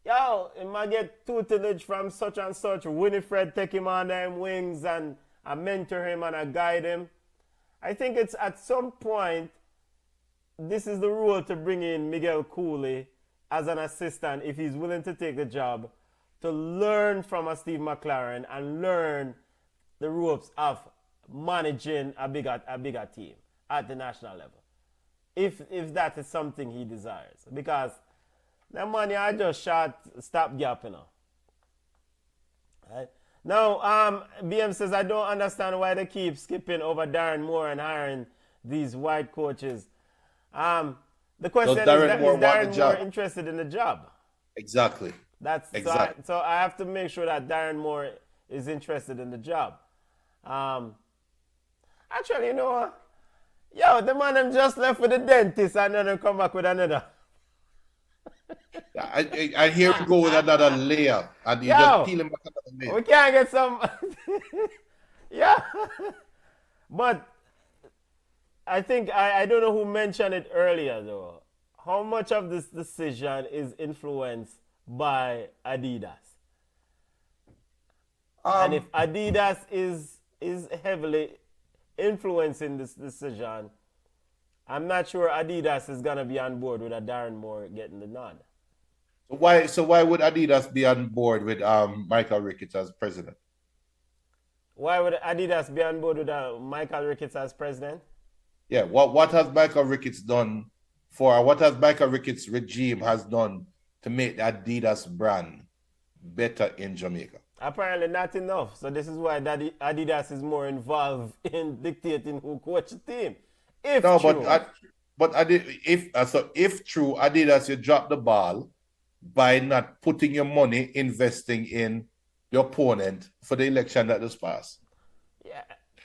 yo, he might get tutelage from such and such. Winifred take him on them wings and I mentor him and I guide him. I think it's at some point, this is the rule to bring in Miguel Cooley as an assistant if he's willing to take the job, to learn from a Steve McClaren and learn the ropes of managing a bigger team at the national level. If that is something he desires. Because that money I just shot stopgap, you know. Right? Now, BM says, I don't understand why they keep skipping over Darren Moore and hiring these white coaches. The question is Darren Moore interested in the job? Exactly. So I have to make sure that Darren Moore is interested in the job. Actually, you know what? Yo, the man them just left with the dentist and then come back with another. And here we go with another layer. And you just peel him back another layer. We can't get some. Yeah. But I think, I don't know who mentioned it earlier though. How much of this decision is influenced by Adidas? And if Adidas is heavily influencing this decision, I'm not sure Adidas is going to be on board with a Darren Moore getting the nod. So why would Adidas be on board with Michael Ricketts as president? Why would Adidas be on board with Michael Ricketts as president? Yeah, what has Michael Ricketts done what has Michael Ricketts' regime has done to make the Adidas brand better in Jamaica? Apparently not enough. So this is why Adidas is more involved in dictating who coach the team. If true, Adidas, you drop the ball by not putting your money investing in your opponent for the election that just passed.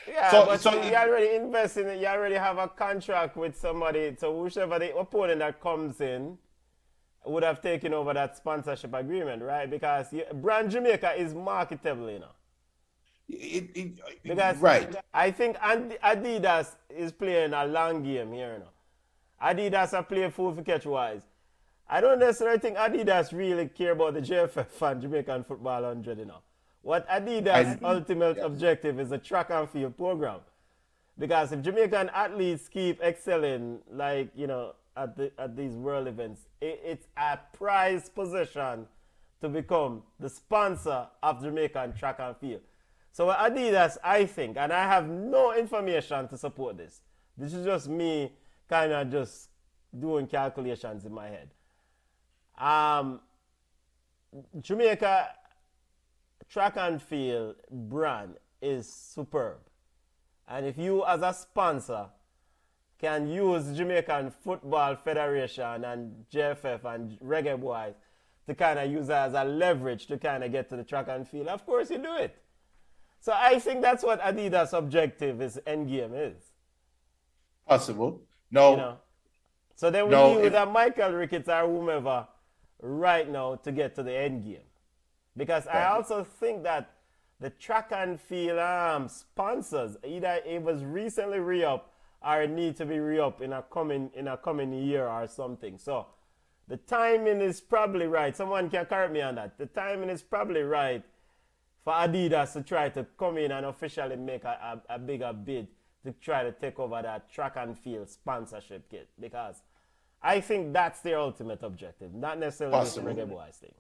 Yeah, so you already invest in it. You already have a contract with somebody. So whichever the opponent that comes in would have taken over that sponsorship agreement, right? Because brand Jamaica is marketable, you know. Because right. I think Adidas is playing a long game here, you know. Adidas are playing full for catch wise. I don't necessarily think Adidas really care about the JFF and Jamaican Football 100, you know. what Adidas' ultimate objective is a track and field program. Because if Jamaican athletes keep excelling, like, you know, at these world events, it's a prized possession to become the sponsor of Jamaican track and field. So Adidas, I think, and I have no information to support this. This is just me kind of just doing calculations in my head. Jamaica track and field brand is superb. And if you as a sponsor can use Jamaican Football Federation and JFF and Reggae Boyz to kind of use that as a leverage to kind of get to the track and field, of course you do it. So I think that's what Adidas' objective is, endgame is. Possible. No. You know? So then we need that Michael Ricketts or whomever right now to get to the endgame. Because I also think that the track and field sponsors, either it was recently re-up or it need to be re-up in a coming year or something. So the timing is probably right. Someone can correct me on that. The timing is probably right for Adidas to try to come in and officially make a bigger bid to try to take over that track and field sponsorship kit, because I think that's their ultimate objective, not necessarily the Reggae Boyz thing.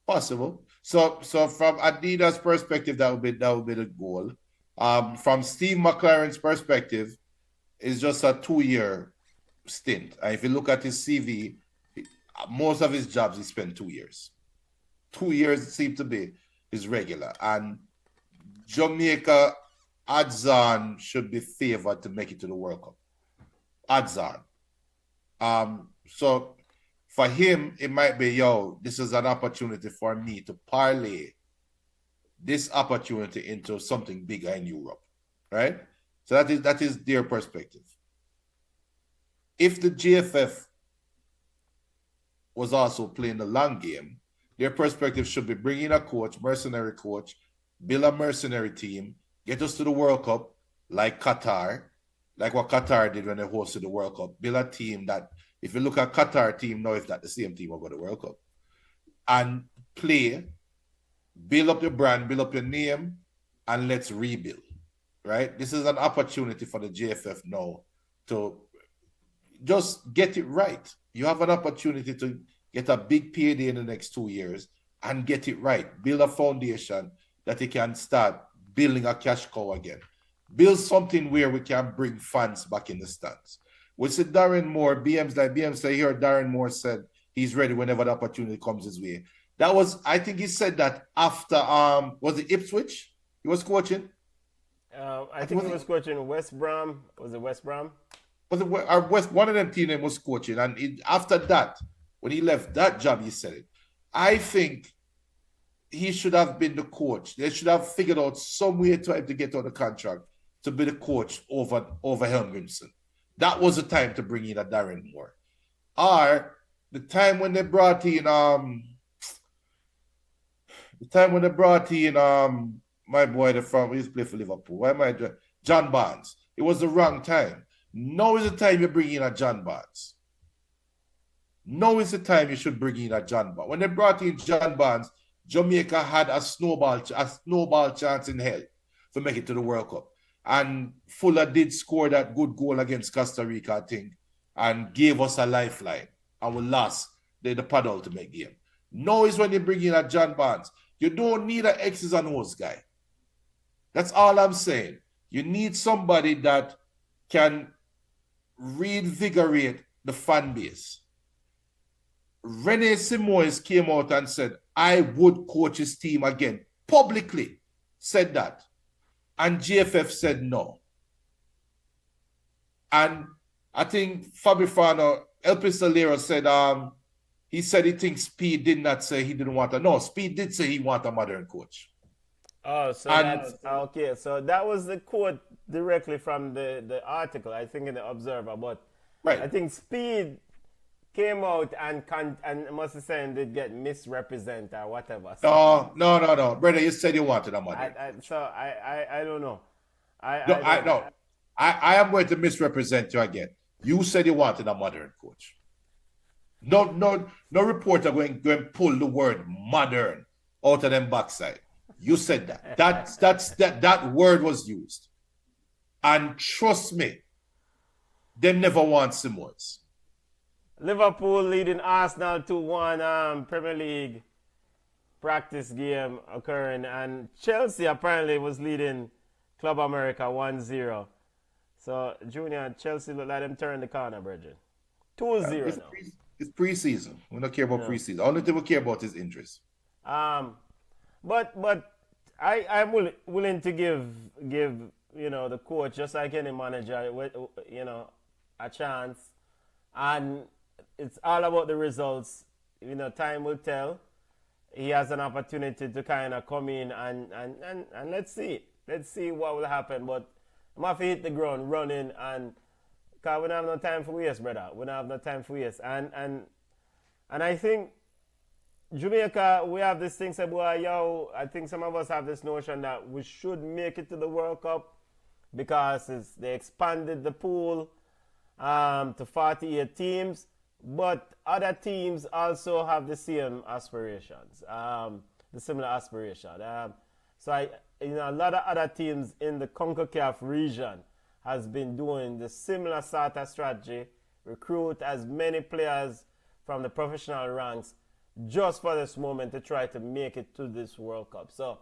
Possible. So from Adidas' perspective, that would be the goal. From Steve McClaren's perspective, it's just a 2-year stint. And if you look at his CV, most of his jobs he spent 2 years. 2 years seem to be his regular. And Jamaica, odds on, should be favored to make it to the World Cup. Odds on. So for him, it might be, this is an opportunity for me to parlay this opportunity into something bigger in Europe, right? So that is their perspective. If the GFF was also playing the long game, their perspective should be bringing a coach, mercenary coach, build a mercenary team, get us to the World Cup, like Qatar, like what Qatar did when they hosted the World Cup. Build a team that, if you look at Qatar team now, if that's the same team will go to the World Cup, and play, build up your brand, build up your name, and let's rebuild, right? This is an opportunity for the JFF now to just get it right. You have an opportunity to get a big payday in the next 2 years and get it right. Build a foundation that you can start building a cash cow again. Build something where we can bring fans back in the stands. We said Darren Moore, BM say here, Darren Moore said he's ready whenever the opportunity comes his way. That was, I think he said that after, was it Ipswich he was coaching? I think he was coaching West Brom. Was it West Brom? Was it one of them team was coaching, and after that, when he left that job, he said it. I think he should have been the coach. They should have figured out some way to get on the contract to be the coach over Helmgrimson. That was the time to bring in a Darren Moore. Or the time when they brought in my boy he used to play for Liverpool. John Barnes. It was the wrong time. Now is the time you bring in a John Barnes. Now is the time you should bring in a John Barnes. When they brought in John Barnes, Jamaica had a snowball chance in hell to make it to the World Cup. And Fuller did score that good goal against Costa Rica, I think, and gave us a lifeline. And we lost the paddle to make game. Now is when you bring in a John Barnes. You don't need an X's and O's guy. That's all I'm saying. You need somebody that can reinvigorate the fan base. Rene Simoes came out and said, I would coach his team again. Publicly said that. And GFF said no. And I think Fabifano, El Pistolero said, he said he thinks Speed did not say he didn't want to. No, Speed did say he wanted a modern coach. Oh, so that's okay. So that was the quote directly from the article, I think, in the Observer. But right. I think Speed came out and must have said did get misrepresented or whatever. So, no. Brother, you said you wanted a modern. I don't know. I am going to misrepresent you again. You said you wanted a modern coach. No reporter going pull the word modern out of them backside. You said that. That word was used. And trust me, they never want Simons. Liverpool leading Arsenal 2-1 Premier League practice game occurring, and Chelsea apparently was leading Club America 1-0. So, Junior, Chelsea look like them turn the corner, Bridget. 2-0 now. It's preseason. We don't care about preseason. Only thing we care about is injuries. But I'm willing to give the coach, just like any manager, a chance, and it's all about the results. Time will tell. He has an opportunity to kind of come in and let's see what will happen. But I'm going to hit the ground running, and because we don't have no time for waste, brother. We don't have no time for waste. And I think Jamaica, we have this thing, say, boy, I think some of us have this notion that we should make it to the World Cup because they expanded the pool to 48 teams. But other teams also have the same aspirations, the similar aspiration. So a lot of other teams in the CONCACAF region has been doing the similar sort of strategy, recruit as many players from the professional ranks just for this moment to try to make it to this World Cup. So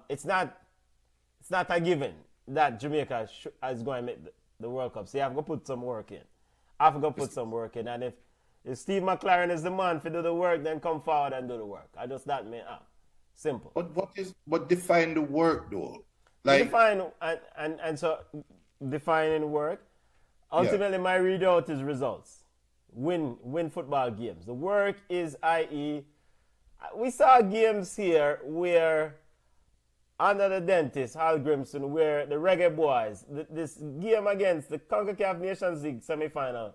it's not a given that Jamaica is going to make the World Cup. So you have to put some work in. And if Steve McClaren is the man to do the work, then come forward and do the work. That mean simple. But what define the work though? So defining work. Ultimately, my readout is results. Win football games. The work is, i.e., we saw games here where under the dentist, Hal Grimson, where the Reggae Boyz, this game against the CONCACAF Nations League semifinal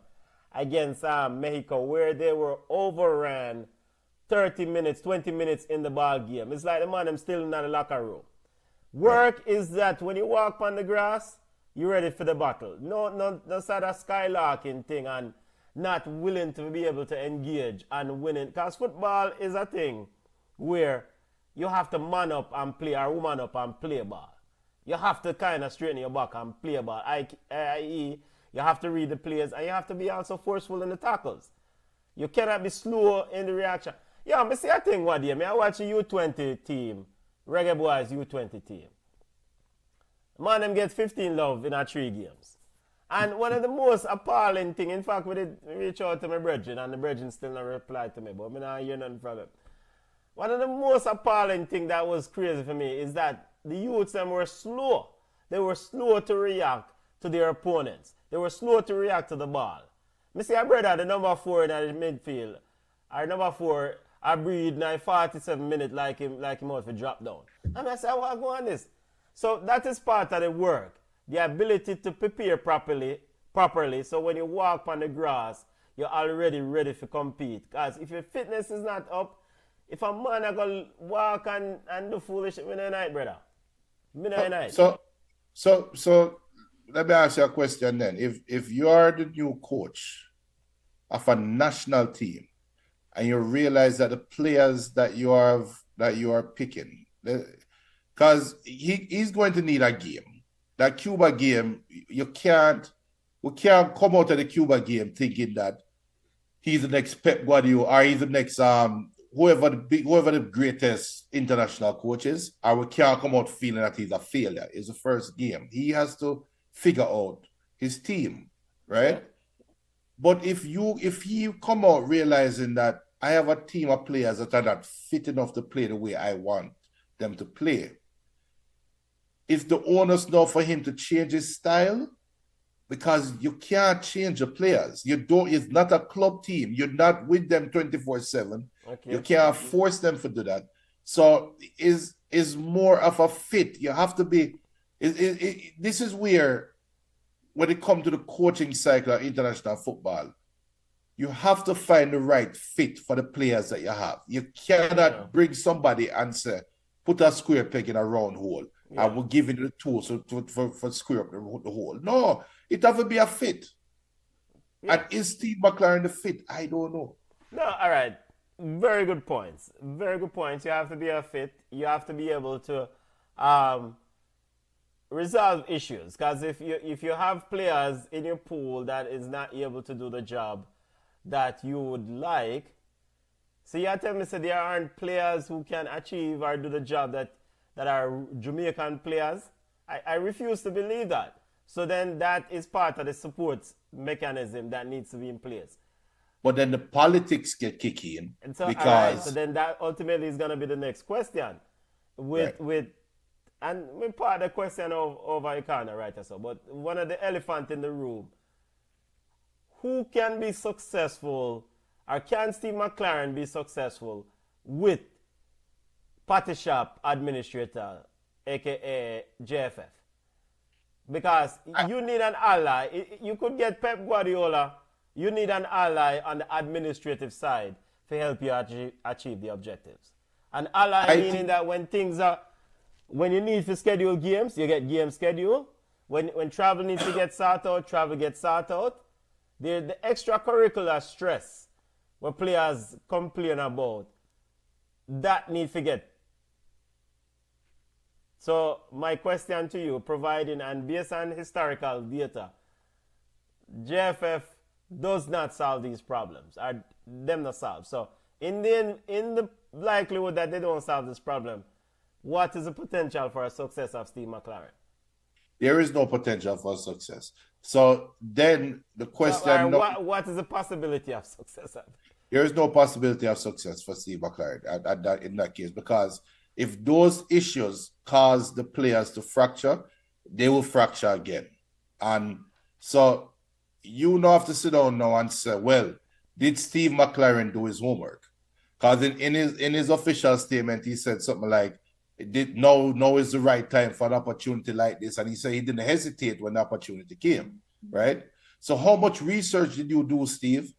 against Mexico, where they were overran 30 minutes, 20 minutes in the ball game. It's like the man, I'm still in the locker room. Work is that when you walk on the grass, you're ready for the battle. No sort of skylarking thing and not willing to be able to engage and win it. Because football is a thing where you have to man up and play, or woman up and play ball. You have to kind of straighten your back and play ball, i.e., you have to read the plays, and you have to be also forceful in the tackles. You cannot be slow in the reaction. Yeah, I see a thing one day. I watch a U20 team, Reggae Boyz U20 team. Man, them get 15 love in our 3 games. And one of the most appalling thing, in fact, we did reach out to my brethren, and the brethren still not reply to me, but I don't hear nothing from them. One of the most appalling thing that was crazy for me is that the youths them were slow. They were slow to react to their opponents. They were slow to react to the ball. I see a brother, the number 4 in the midfield, our number 4, I breathe now 47 minutes like him out for drop down. And I say, what go on this? So that is part of the work. The ability to prepare properly. So when you walk on the grass, you're already ready to compete. Because if your fitness is not up, if a man is going to walk and do foolish, me no night, brother. Me no night. So let me ask you a question then. If you are the new coach of a national team and you realize that the players that you are picking, because he's going to need a game. That Cuba game, we can't come out of the Cuba game thinking that he's the next Pep Guardiola or he's the next whoever the greatest international coach is, or we can't come out feeling that he's a failure. It's the first game. He has to figure out his team, right? Yeah. But if he come out realizing that I have a team of players that are not fit enough to play the way I want them to play, is the onus now for him to change his style? Because you can't change the players. It's not a club team. You're not with them 24/7. Okay. You can't force them to do that. So is more of a fit. You have to be. This is where, when it comes to the coaching cycle of international football, you have to find the right fit for the players that you have. You cannot bring somebody and say, put a square peg in a round hole. Yeah. And we'll give you the tools for square up the hole. No, it have to be a fit. Yeah. And is Steve McClaren the fit? I don't know. No, all right. very good points. Very good points. You have to be a fit. You have to be able to resolve issues. Because if you have players in your pool that is not able to do the job that you would like, so you tell me so there aren't players who can achieve or do the job that are Jamaican players. I refuse to believe that. So then that is part of the support mechanism that needs to be in place. But then the politics get kicked in And so, because right, so then that ultimately is going to be the next question. And we part the question over you can't right or so. But one of the elephant in the room, who can be successful, or can Steve McClaren be successful with Party Shop Administrator, aka JFF? Because you need an ally. You could get Pep Guardiola. You need an ally on the administrative side to help you achieve the objectives. An ally meaning that when you need to schedule games, you get game schedule. When travel needs to get sorted out, travel gets sorted out. The extracurricular stress where players complain about, that need to get. So my question to you, providing and based on historical data, JFF does not solve these problems, or them not solve. So in the likelihood that they don't solve this problem, what is the potential for a success of Steve McClaren? There is no potential for success. So then the question... what is the possibility of success? There is no possibility of success for Steve McClaren in that case, because if those issues cause the players to fracture, they will fracture again. And so you now have to sit down now and say, well, did Steve McClaren do his homework? Because in his official statement, he said something like, now is the right time for an opportunity like this. And he said he didn't hesitate when the opportunity came, right? So how much research did you do, Steve?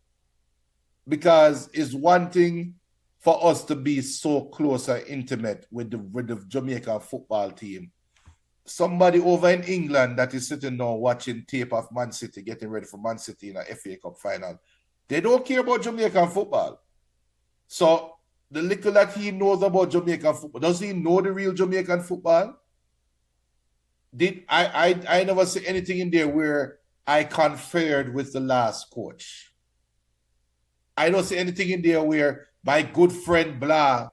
Because it's one thing for us to be so close and intimate with the Jamaican football team. Somebody over in England that is sitting now watching tape of Man City, getting ready for Man City in a FA Cup final, they don't care about Jamaican football. So the little that he knows about Jamaican football, does he know the real Jamaican football? I never see anything in there where I conferred with the last coach. I don't see anything in there where my good friend Blah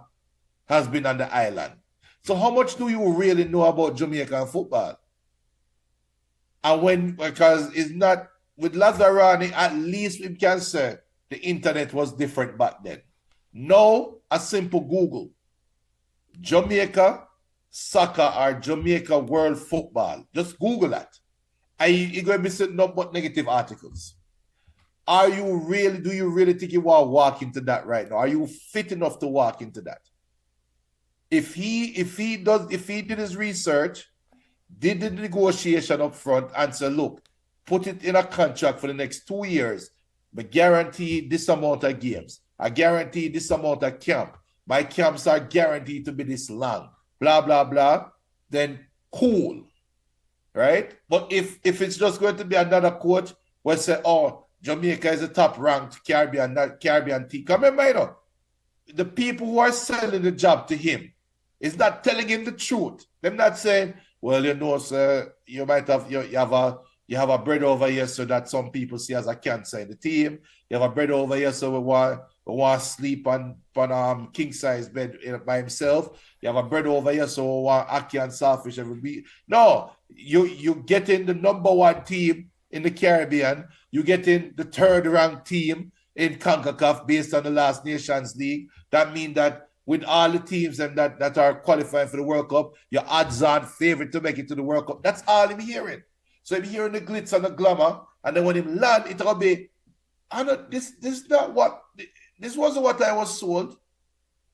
has been on the island. So how much do you really know about Jamaican football? And because it's not, with Lazarani, at least we can say the internet was different back then. Now, a simple Google, Jamaica soccer or Jamaica world football. Just Google that. You're going to be sitting up with negative articles. Do you really think you want to walk into that right now? Are you fit enough to walk into that? If he did his research, did the negotiation up front and say, look, put it in a contract for the next 2 years, but guarantee this amount of games. I guarantee this amount of camp. My camps are guaranteed to be this long. Blah, blah, blah. Then cool. Right? But if it's just going to be another coach who say, oh, Jamaica is a top-ranked Caribbean team. Come remember, the people who are selling the job to him is not telling him the truth. They're not saying, well, you know, sir, you might have you have a brother over here, so that some people see as a cancer in the team. You have a brother over here, so we want to sleep on king size bed by himself. You have a brother over here, so we want ackee and saltfish every week. No, you get in the number one team in the Caribbean. You get in the third-ranked team in CONCACAF based on the last Nations League. That means that with all the teams that are qualifying for the World Cup, your odds-on favorite to make it to the World Cup. That's all I'm hearing. So I'm hearing the glitz and the glamour, and then when him land, it'll be, this wasn't what I was sold.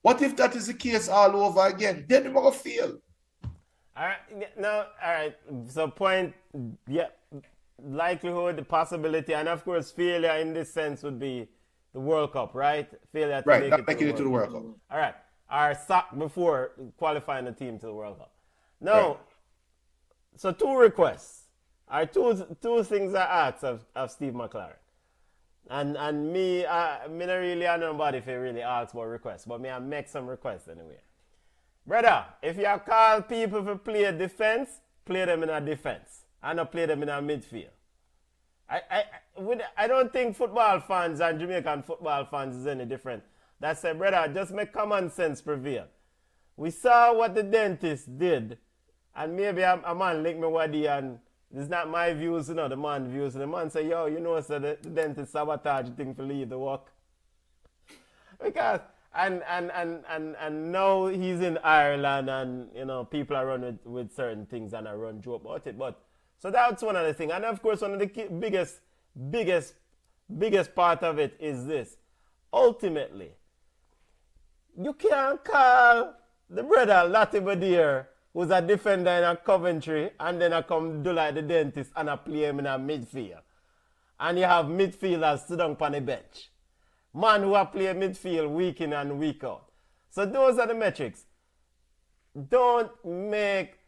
What if that is the case all over again? Then I'm going to feel. All right. So point, yeah, likelihood, the possibility, and of course failure in this sense would be the World Cup, right? Failure to right, not making it to the World Cup. All right. Our sock before qualifying the team to the World Cup. Now, right. So two requests. Two things I asked of Steve McClaren. And me, me not really have nobody if you really ask for requests, but me I make some requests anyway. Brother, if you call people to play defense, play them in a defense. And not play them in a midfield. I don't think football fans and Jamaican football fans is any different. That's it, brother, just make common sense prevail. We saw what the dentist did, and maybe a man link me what and this is not my views, you know, the man views. And the man say, yo, you know, so the dentist sabotage the thing to leave the work. Because, and now he's in Ireland and, you know, people are running with certain things and I run joke about it. But, so that's one of the things. And of course, one of the biggest part of it is this. Ultimately, you can't call the brother Latibadir, who's a defender in a Coventry, and then I come do like the dentist and I play him in a midfield. And you have midfielders sit down on the bench. Man who are play midfield week in and week out. So those are the metrics. Don't make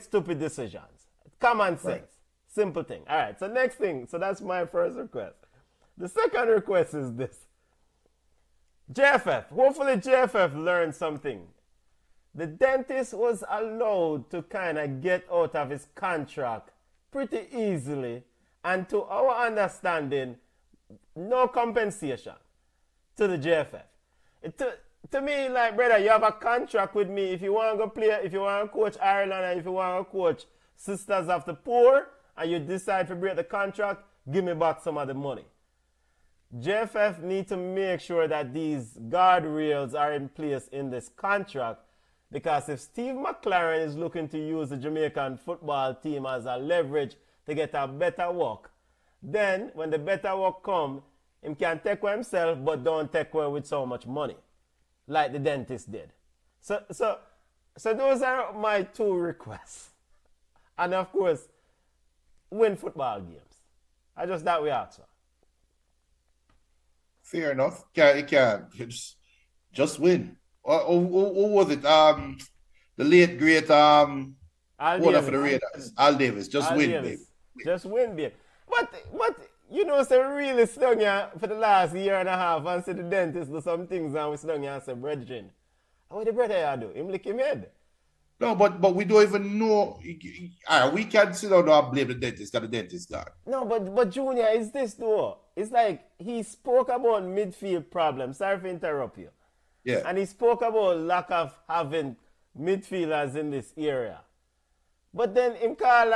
stupid decisions. Common sense. Right. Simple thing. All right, so next thing. So that's my first request. The second request is this. JFF. Hopefully JFF learned something. The dentist was allowed to kind of get out of his contract pretty easily, and to our understanding, no compensation to the JFF. To me, like, brother, you have a contract with me. If you want to go play, if you want to coach Ireland, and if you want to coach Sisters of the Poor, and you decide to break the contract, give me back some of the money. JFF need to make sure that these guardrails are in place in this contract, because if Steve McClaren is looking to use the Jamaican football team as a leverage to get a better work, then when the better work come, he can take away himself, but don't take away with so much money, like the dentist did. So those are my two requests. And of course, win football games. I just that we ask for. Fair enough. You can just win. Who was it? The late great owner for the Raiders, Al Davis. Just win, baby. Just win, baby. But you know, so we really stung here for the last year and a half and say the dentist do some things and we stung here and say, brethren, what the brother you do? Him lick him head. No, but we don't even know. We can't sit down and blame the dentist because the dentist gone. No, but Junior, is this though? It's like he spoke about midfield problems. Sorry for interrupt you. Yeah. And he spoke about lack of having midfielders in this area. But then him call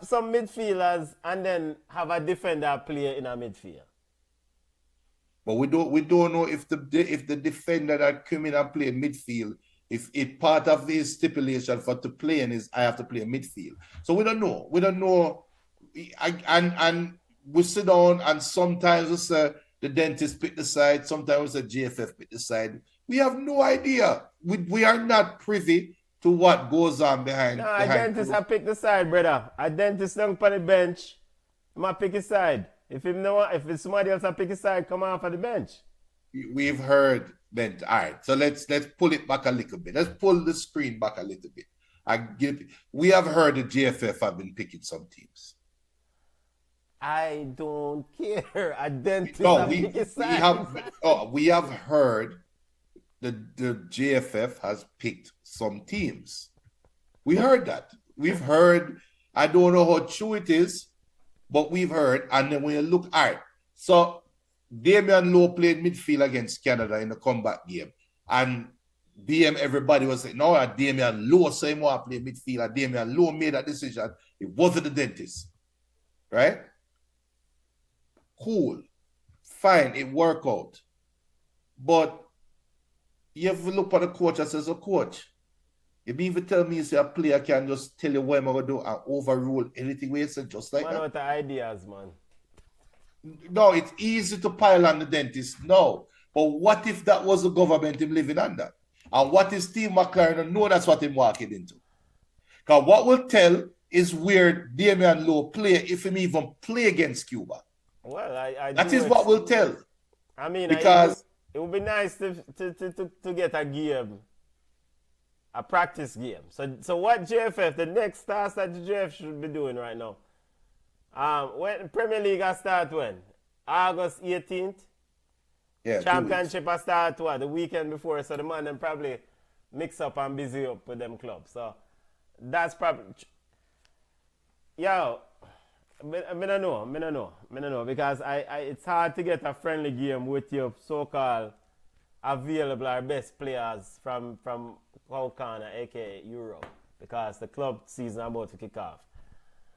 some midfielders and then have a defender play in a midfield. But we don't know if the defender that come in and play midfield, if it part of his stipulation for to play in is I have to play midfield. So we don't know. We don't know. And we sit down and sometimes we say the dentist pick the side, sometimes we say GFF pick the side. We have no idea. We are not privy to what goes on behind. No, a dentist have pick the side, brother. A dentist down on the bench, he might pick his side. If it's somebody else that pick his side, come off of the bench. We've heard that. All right, so let's pull it back a little bit. Let's pull the screen back a little bit. We have heard the GFF have been picking some teams. I don't care. A dentist have pick his side. We have heard the GFF has picked some teams. We heard that. We've heard, I don't know how true it is, but we've heard, and then when you look at it, so Damian Lowe played midfield against Canada in the comeback game, and everybody was saying, no, Damian Lowe said he want to play midfield, and Damian Lowe made that decision. It wasn't the dentist, right? Cool, fine, it worked out, but you have to look at the coach as a coach. You mean even tell me you say a player can just tell you what I'm going to do and overrule anything we say just like man, that? What the ideas, man? No, it's easy to pile on the dentist. No. But what if that was the government him living under? And what if Steve McClaren know that's what him walking into? Because what will tell is where Damian Lowe play if him even play against Cuba. Well, that is what will tell. I mean, because it would be nice to get a game, a practice game. So what JFF, the next task that the JFF should be doing right now, when Premier League has start when? August 18th. Yeah, Championship I start what? The weekend before, so the man them probably mix up and busy up with them clubs. So that's probably yo. I don't know because it's hard to get a friendly game with your so-called available or best players from Corner, aka Europe, because the club season about to kick off.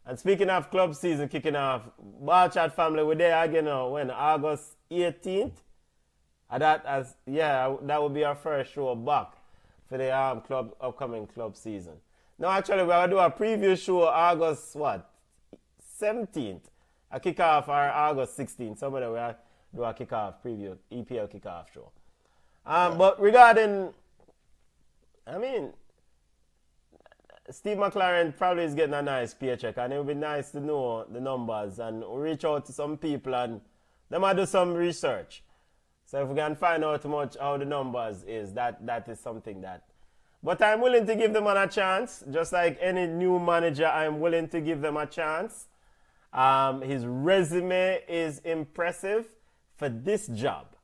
And speaking of club season kicking off, Ballchat family, we're there again when August 18th. That would be our first show back for the upcoming club season. Now actually we're gonna do a preview show August 17th. A kickoff or August 16th. Somewhere we'll do a kickoff preview, EPL kickoff show. But regarding, Steve McClaren probably is getting a nice paycheck, and it would be nice to know the numbers and reach out to some people and they might do some research. So if we can find out how the numbers is, that is something that. But I'm willing to give them a chance, just like any new manager. I'm willing to give them a chance. His resume is impressive for this job.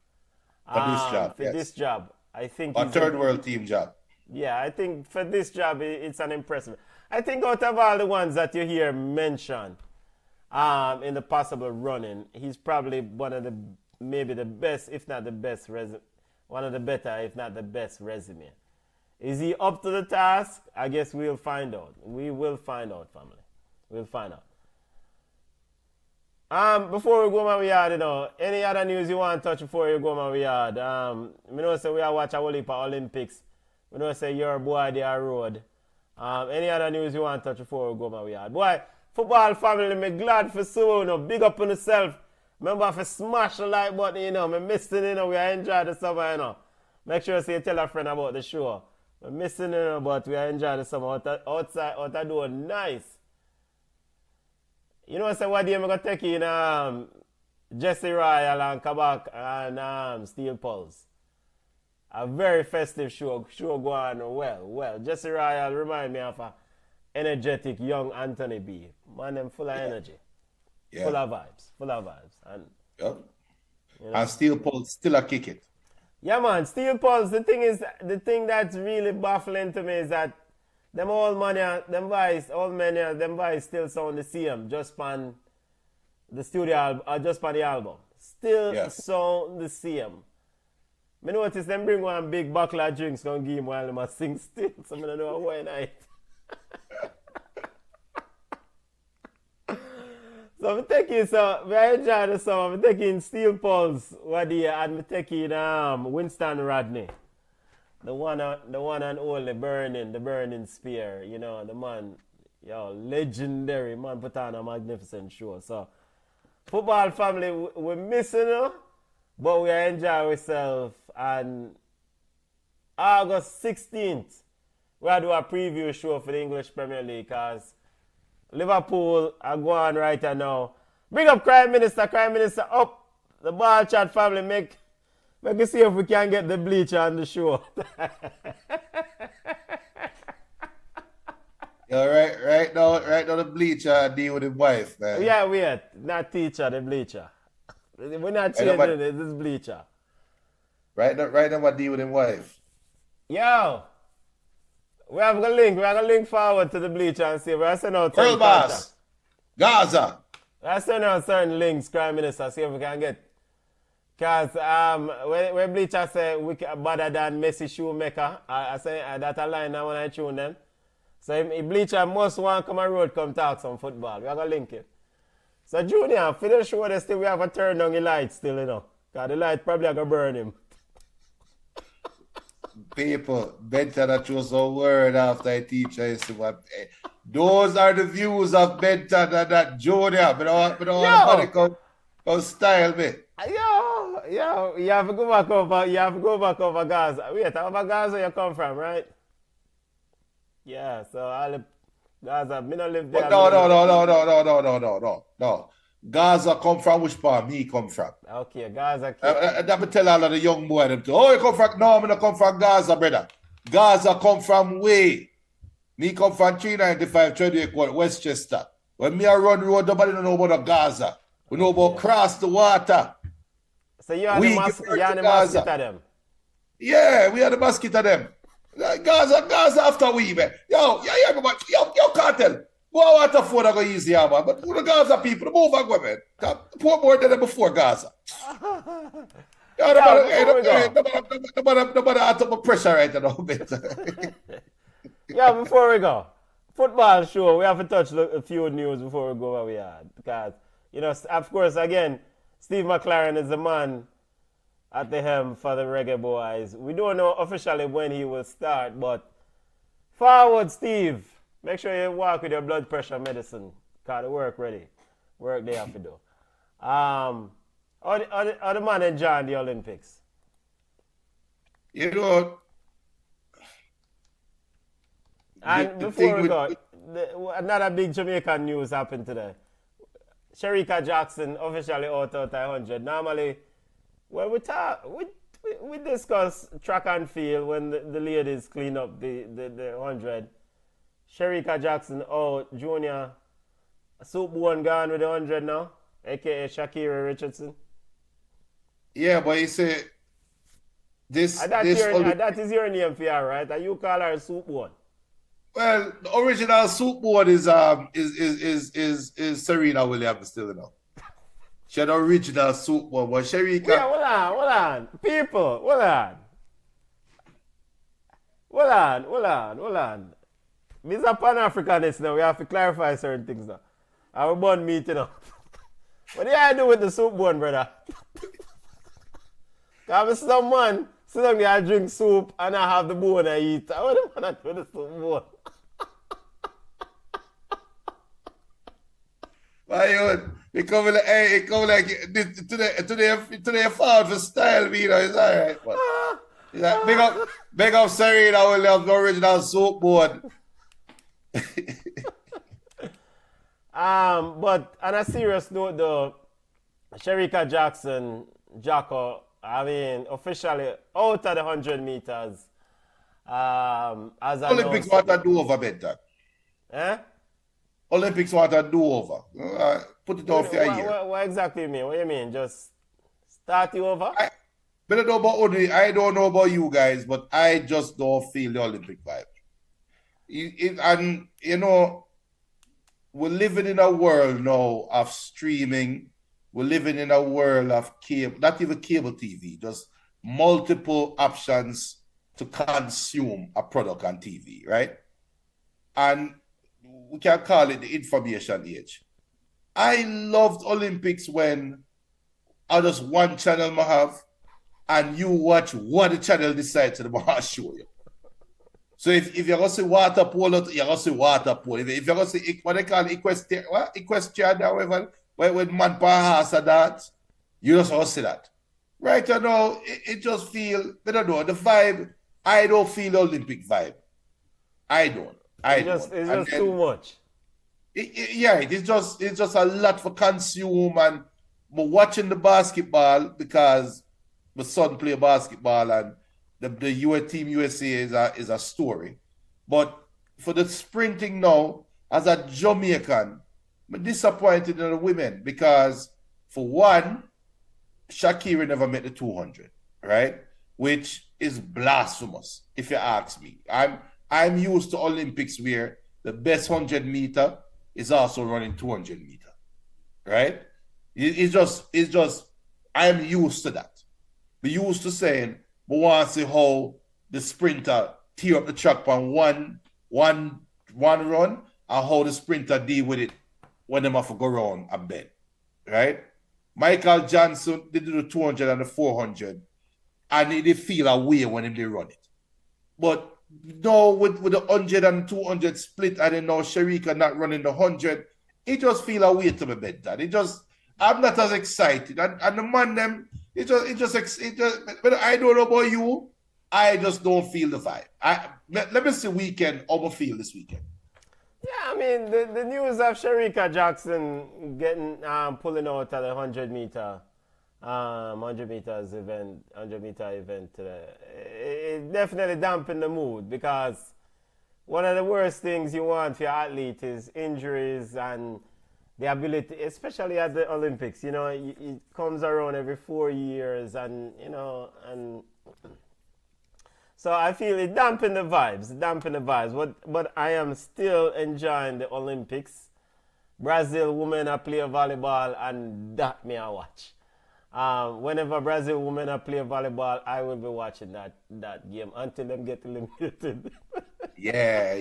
This job, I think. A third world team job. Yeah, I think for this job, it's an impressive. I think out of all the ones that you hear mentioned in the possible running, he's probably one of the, maybe the best, if not the best, one of the better, if not the best resume. Is he up to the task? I guess we'll find out. We will find out, family. We'll find out. Before we go my yard, any other news you want to touch before you go my yard? I know say we are watch a whole heap of Olympics. We know say your boy there road. Any other news you want to touch before we go my yard? Boy, football family, me glad for so, big up on yourself. Remember to smash the like button, me missing, we are enjoying the summer, Make sure you tell a friend about the show. We're missing, but we are enjoying the summer outside, out the door, nice. You know, what day I'm going to take in Jesse Royal and Kabak and Steel Pulse. A very festive show going well. Jesse Royal remind me of a energetic young Anthony B. Man, them full of energy. Yeah. Full of vibes. And, and Steel Pulse still a kick it. Yeah, man, Steel Pulse, the thing that's really baffling to me is that them old boys still sound the same, just on the studio album, or just on the album. Still sound the same. I notice them bring one big bottle of drinks gonna give him while they must sing still, so I don't know why night. So I'm taking we are enjoying the summer. I'm taking Steel Pulse and I'm taking Winston Rodney. The one and only the burning spear, the man, legendary man, put on a magnificent show. So, football family, we're missing you, but we are enjoying ourselves. And August 16th, we'll do a preview show for the English Premier League because Liverpool are going right now. Bring up Crime Minister up. The Ballchat family, make us see if we can get the bleacher on the show. Right now the bleacher deal with his wife, man. Yeah, wait. Not teacher, the bleacher. We're not changing it, this is bleacher. Right now I deal with his wife. Yo! We have a link. We're going to link forward to the bleacher and see. We're sending out Pearl Boss. Gaza. We're sending out certain links, Prime Minister, see if we can get. Because when bleacher say we better than Messi shoemaker, I say that a line now when I tune them. So if bleacher must want to come on road, come talk some football. We're going to link it. So Junior, for the show, we have to turn on the light still, Because the light probably going to burn him. People, Benton that chose a word after I teach us. Those are the views of Benton and that Junior. But I don't want to come style me. Yo, you have to go back over Gaza. Wait, over Gaza you come from, right? Yeah, so all the Gaza, me not live there. No. Gaza come from which part me come from? Okay, Gaza. That me tell all of the young boy them too. Oh, you come from? No, me not come from Gaza, brother. Gaza come from way. Me come from 395 Treadway Court, Westchester. When me a run road, nobody don't know about the Gaza. We know about cross the water. So you are We the give mosquito birth to Gaza. of them. Yeah, we are the basket of them. Gaza after we, man. Yo, Cartel. Go out to phone and go easy, man. But the Gaza people, the move and go, man. Put more than before Gaza. Nobody out of pressure right now, bit. Yeah, before we go, football show, we have to touch a few news before we go where we are. Because, you know, of course, again, Steve McClaren is the man at the helm for the Reggae Boyz. We don't know officially when he will start, but forward, Steve. Make sure you walk with your blood pressure medicine. Because the work ready. Work they have to do. How the man enjoying the Olympics? You know, and before we go, another big Jamaican news happened today. Shericka Jackson officially out 100. Normally, when we discuss track and field when the ladies clean up the 100. Shericka Jackson out, Junior Soup-Bone gone with the 100 now, aka Shakira Richardson. Yeah, but you say that is your name for her, right? And you call her Soup-Bone. Well, the original Soup-Bone is Serena Williams still, you know. She had the original Soup-Bone, but Shericka. Yeah, hold on. People, hold on. These are Pan-Africanists now. We have to clarify certain things now. I will burn meat, you know. What do you do with the Soup-Bone, brother? Because some man sit down there and drink soup and I have the bone I eat. What do you want to do with the Soup-Bone? Why you come like today fall for style, you know, it's alright. But big up Serena Williams, the original Soup-Bone. But on a serious note though, Shericka Jackson, Jacko, I mean, officially out of the 100 meters. As Olympics want to do over better. Eh? Olympics want to do over. Put it off your year. What exactly you mean? What do you mean? Just start you over? I don't know about you guys, but I just don't feel the Olympic vibe. And, you know, we're living in a world now of streaming. We're living in a world of cable, not even cable TV, just multiple options to consume a product on TV, right? And we can call it the information age. I loved Olympics when I just one channel I have, and you watch what the channel decides to show you. So if you're going to see water polo, you're going to see water polo. If you're going to see what they call equestrian, however, when man has that, you just going to see that. Right now, it just feel, I don't know, the vibe, I don't feel Olympic vibe. I don't. It's just too much. It's just a lot for consume, and watching the basketball because my son play basketball and the US Team USA is a story. But for the sprinting now, as a Jamaican, I'm disappointed in the women because, for one, Shakira never met the 200, right? Which is blasphemous, if you ask me. I'm used to Olympics where the best 100 meter is also running 200 meter, right? It's just, I'm used to that. We're used to saying, we want to see how the sprinter tear up the track on one run, and how the sprinter deal with it when they have to go around a bend, right? Michael Johnson, they do the 200 and the 400, and they feel a way when they run it. But no, with the 100 and 200 split, and then now Shericka not running the 100, it just feel a way to me better. I'm not as excited. And the man them, but I don't know about you, I just don't feel the vibe. Let me see weekend, how I feel this weekend. Yeah, I mean, the news of Shericka Jackson getting pulling out at the 100 meter event today, it definitely dampened the mood, because one of the worst things you want for your athlete is injuries and the ability, especially at the Olympics, you know, it comes around every 4 years, and you know, and so I feel it dampened the vibes, But I am still enjoying the Olympics. Brazil women are play volleyball, and that me I watch. Whenever Brazil women are play volleyball, I will be watching that game until them get eliminated. Yeah.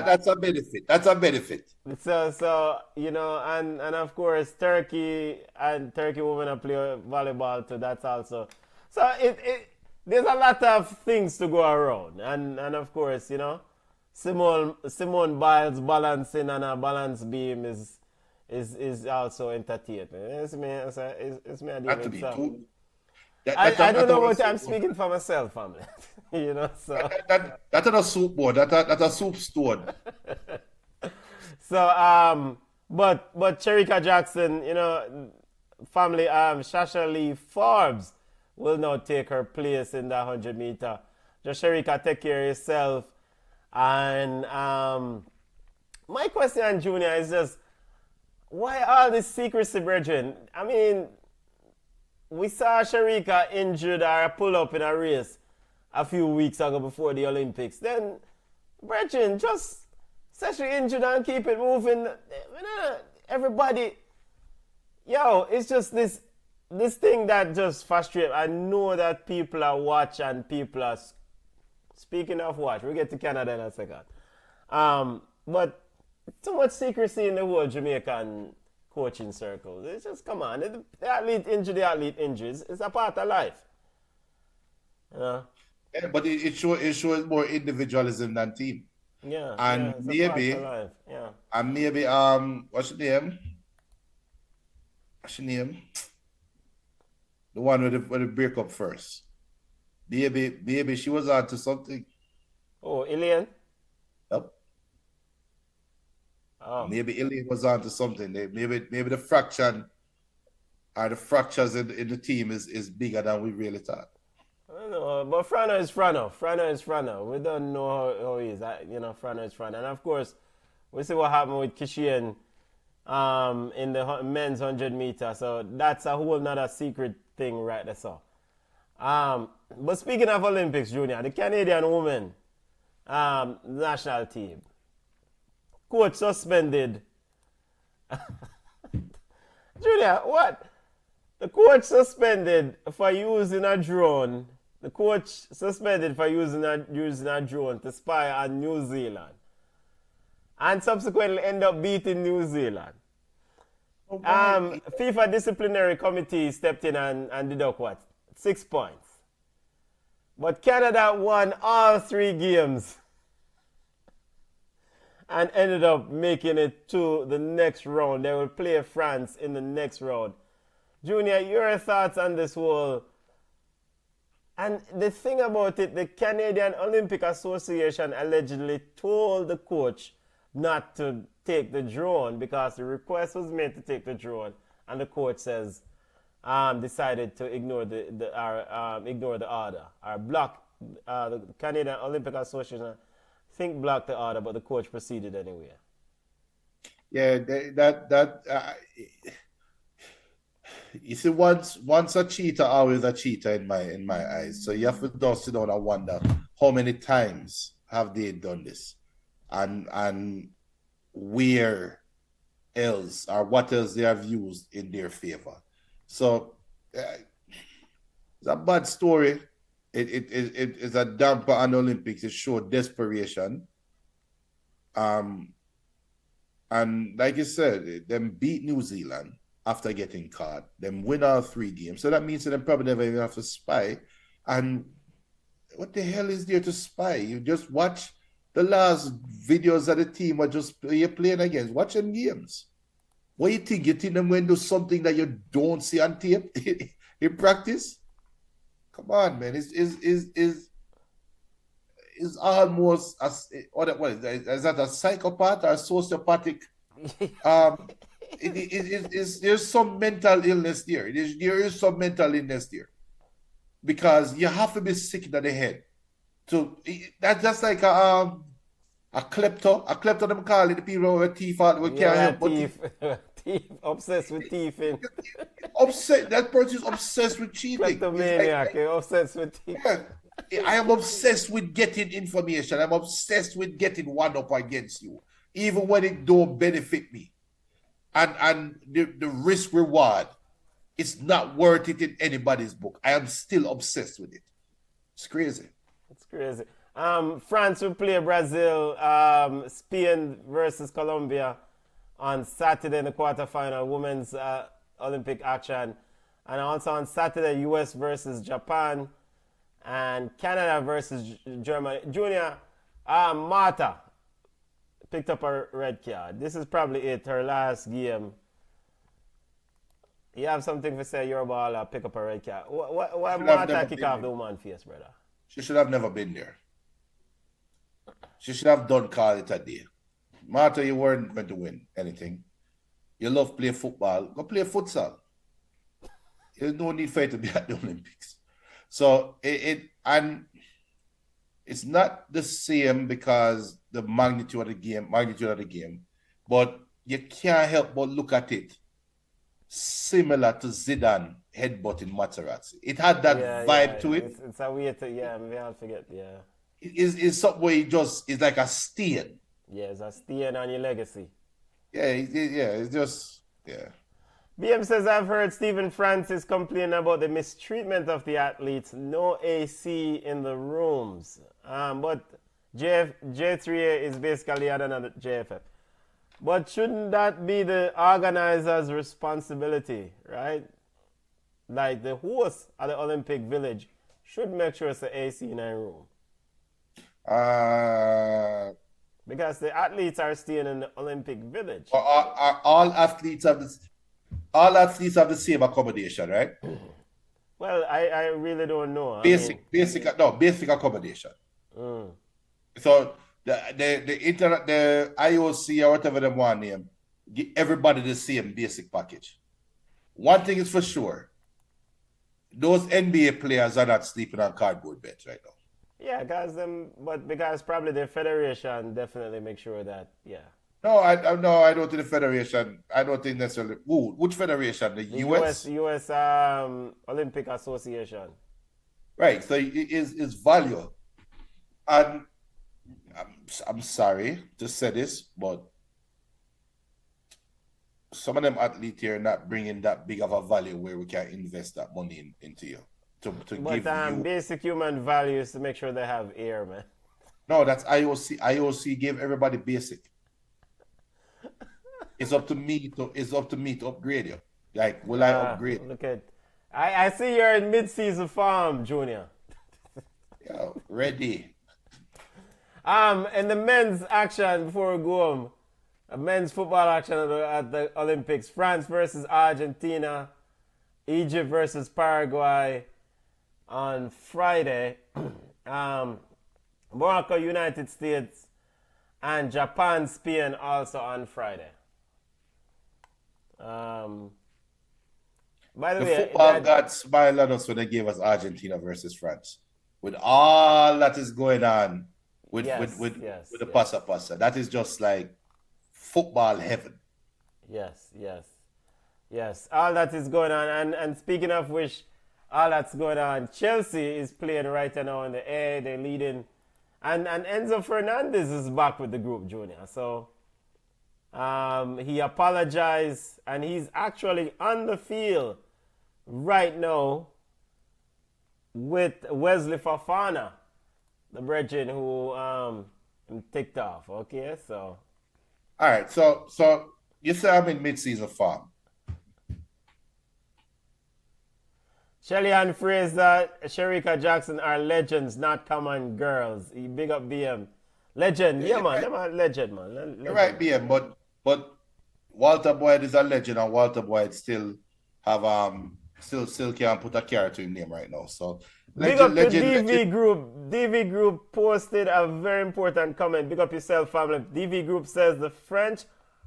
That's a benefit. That's a benefit. So you know, and of course Turkey women are play volleyball too. That's also so it there's a lot of things to go around, and of course, you know, Simone Biles balancing on a balance beam is also entertaining. It's me a That to be so. cool. I don't know what I'm speaking for myself, family. You know, so that's not a soup board. That's a soup stone. so but Shericka Jackson, you know, family, Shasha Lee Forbes will now take her place in the 100 meter. Just Shericka, take care of yourself. And my question, Junior, is just why all this secrecy, brethren? I mean, we saw Shericka injured or pull up in a race a few weeks ago before the Olympics. Then, brethren, just say she injured and keep it moving. Everybody, yo, it's just this thing that just frustrates. I know that people are watching and people are speaking of watch. We'll get to Canada in a second. But too much secrecy in the whole Jamaican coaching circle. It's just, come on. The athlete injuries. It's a part of life. You know? Yeah, but it shows more individualism than team. Yeah. And maybe, what's the name? The one with the breakup first. Maybe she was on to something. Oh, Ilian? Yep. Oh. Maybe Ilian was on to something. Maybe the fraction or the fractures in the team is bigger than we really thought. I don't know, but Frano is Frano. Frano is Frano. We don't know how he is. You know, Frano is Frano. And of course, we see what happened with Kishian in the men's 100 meter. So that's a whole nother secret thing right there. So. But speaking of Olympics, Junior, the Canadian women national team, coach suspended. Junior, what? The coach suspended for using a drone. The coach suspended for using a drone to spy on New Zealand, and subsequently end up beating New Zealand. FIFA disciplinary committee stepped in and deduct what? 6 points. But Canada won all 3 games and ended up making it to the next round. They will play France in the next round. Junior, your thoughts on this whole? And the thing about it, the Canadian Olympic Association allegedly told the coach not to take the drone because the request was made to take the drone, and the coach says decided to ignore the order or block the Canadian Olympic Association. I think blocked the order, but the coach proceeded anyway. Yeah, you see, once a cheater, always a cheater in my eyes. So you have to just sit down and wonder how many times have they done this, and where else or what else they have used in their favor. So it's a bad story. It's a damper on the Olympics. It showed desperation. And like you said, them beat New Zealand after getting caught. Them win all 3 games. So that means that they probably never even have to spy. And what the hell is there to spy? You just watch the last videos of the team are just you're playing against. Watch them games. What you think? You think them going to do something that you don't see on tape in practice? Come on, man. It's almost what is that, a psychopath or a sociopathic? There's some mental illness there. There is some mental illness there, because you have to be sick in the head. So that's just like A klepto them call it the people with teeth out we can't Yeah, help but thief. Thief. Obsessed with thieving. upset. That person is obsessed with cheating. It's Kleptomaniac. Obsessed with thief. yeah, I am obsessed with getting information. I'm obsessed with getting one up against you, even when it don't benefit me. And the risk reward, it's not worth it in anybody's book. I am still obsessed with it. It's crazy. It's crazy. France will play Brazil, Spain versus Colombia on Saturday in the quarterfinal, women's Olympic action. And also on Saturday, US versus Japan and Canada versus Germany. Junior, Marta picked up a red card. This is probably it, her last game. You have something to say, your ball, pick up a red card. Why Marta kick off the woman face, brother? She should have never been there. She should have done call it a day. Marta, you weren't going to win anything. You love playing football. Go play futsal. There's no need for you to be at the Olympics. So and it's not the same because the magnitude of the game, but you can't help but look at it similar to Zidane headbutting Materazzi. It had that vibe to it. It's a way to, we all forget, It's something where it's like a stain. Yeah, it's a stain on your legacy. It's just. BM says, I've heard Stephen Francis complain about the mistreatment of the athletes. No AC in the rooms. But J3A is basically another JFF. But shouldn't that be the organizer's responsibility, right? Like the host of the Olympic Village should make sure it's the AC in a room. Because the athletes are staying in the Olympic Village. Are all athletes have the same accommodation, right? Well, I really don't know. Basic accommodation. So the IOC or whatever they want name, give everybody the same basic package. One thing is for sure, those NBA players are not sleeping on cardboard beds right now. Yeah, because probably the federation definitely make sure that, No, I don't think the federation. I don't think necessarily. Which federation? The US? US Olympic Association. Right. So it is value. And I'm sorry to say this, but some of them athletes here are not bringing that big of a value where we can invest that money into you. But basic human values to make sure they have air, man. No, that's IOC. IOC gave everybody basic. It's up to me to upgrade you. Like, will I upgrade? Look at, I see you're in mid-season form, Junior. Ready. And the men's action before we go home, men's football action at the Olympics: France versus Argentina, Egypt versus Paraguay on Friday, Morocco, United States, and Japan, Spain also on Friday. By the way, football gods smiled at us when they gave us Argentina versus France. With all that is going on with the passa passa, that is just like football heaven. Yes. All that is going on, and speaking of which, all that's going on, Chelsea is playing right now in the A. They're leading, and Enzo Fernandez is back with the group, Junior. So he apologized, and he's actually on the field right now with Wesley Fofana, the brethren who ticked off. Okay, so. All right, so you say I'm in mid-season form. Shelly Ann Fraser, Shericka Jackson are legends, not common girls. Big up BM. Legend, man. Them are legend, man. Legend. You're right, BM, but Walter Boyd is a legend, and Walter Boyd still have still can't put a character in name right now. So big up the DV Group. DV Group posted a very important comment. Big up yourself, family. DV Group says the French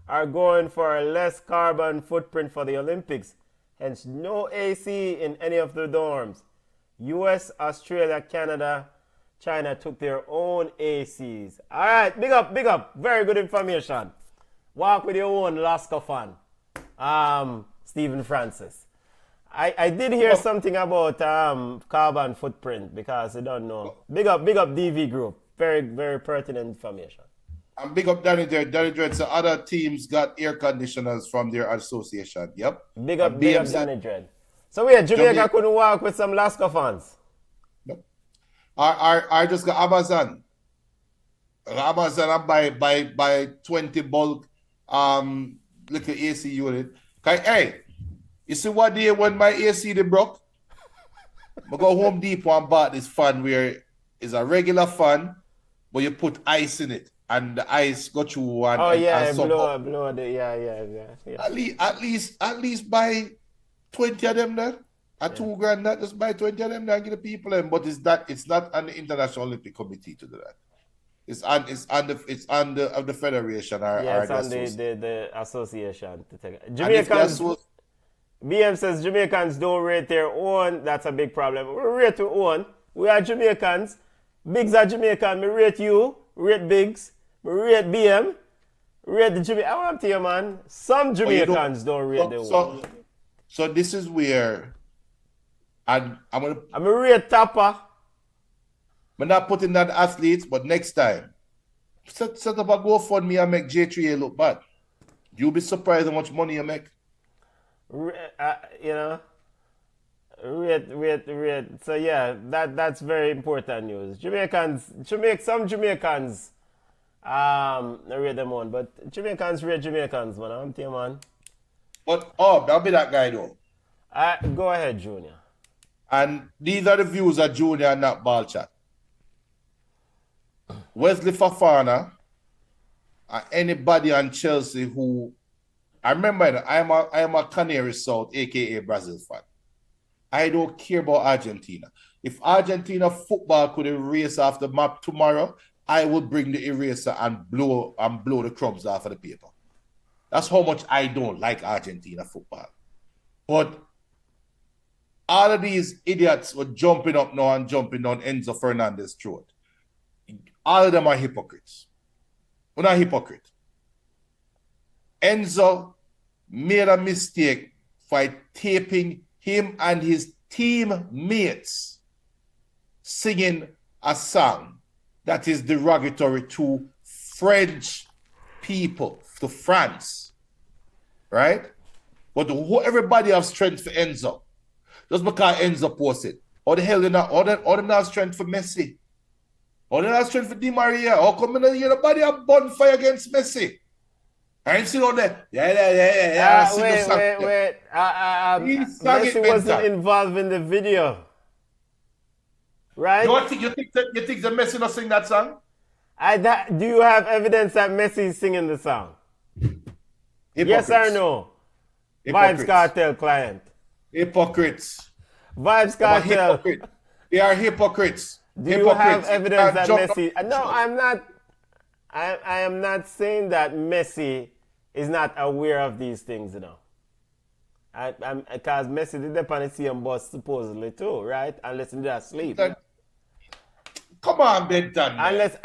are going for a less carbon footprint for the Olympics. Hence, no AC in any of the dorms. US, Australia, Canada, China took their own ACs. All right, big up, big up. Very good information. Walk with your own Alaska fan, Stephen Francis. I did hear something about carbon footprint because I don't know. Big up DV Group. Very, very pertinent information. And big up Danny Dread. Danny Dread, so other teams got air conditioners from their association. Yep. Big up Danny Dread. So wait, Jamaica couldn't walk with some Alaska fans. Nope. I just got Amazon. Amazon buy 20 bulk little AC unit. Hey, you see what day when my AC they broke? I go Home Depot and bought this fan where it's a regular fan, but you put ice in it and the ice go through and blow the yeah. At least buy 20 of them there. At $2,000, that just buy 20 of them there and give the people them. But it's not on the International Olympic Committee to do that. It's on the federation or it's on the association to take it. Jamaicans. BM says Jamaicans don't rate their own. That's a big problem. We rate our own. We are Jamaicans. Biggs are Jamaican. Me rate you. Rate Biggs. Me rate BM. Rate the Jamaican. I want to tell you, man. Some Jamaicans don't rate their own. So this is where I'm gonna rate Tapper. I'm not putting that athletes, but next time set up a GoFundMe and make J3A look bad. You'll be surprised how much money you make. Rate. So yeah, that's very important news. Some Jamaicans rate them on, but Jamaicans rate Jamaicans, man. I'm telling you, man. But I'll be that guy though. Go ahead, Junior. And these are the views of Junior and not Ballchat. Wesley Fofana and anybody on Chelsea who I remember I am a Canary South, aka Brazil fan. I don't care about Argentina. If Argentina football could erase off the map tomorrow, I would bring the eraser and blow the crumbs off of the paper. That's how much I don't like Argentina football. But all of these idiots were jumping up now and jumping down Enzo Fernandez's throat. All of them are hypocrites. We're not hypocrite. Enzo made a mistake by taping him and his teammates singing a song that is derogatory to French people, to France, right? But everybody has strength for Enzo. Just because Enzo posted. How the hell they not strength for Messi? How they not strength for Di Maria? How come nobody have bonfire against Messi? I ain't sitting on there. Yeah. Wait. Messi wasn't involved in the video. Right? You think that Messi not sing that song? Do you have evidence that Messi is singing the song? Hypocrites. Yes or no? Vybz Kartel client. Hypocrites. Vybz Kartel. They are hypocrites. Do you have evidence that Messi... No, I'm not... I am not saying that Messi is not aware of these things, you know. Because Messi did the Panisium bus supposedly too, right? Unless he's asleep. Come on, Benton. Unless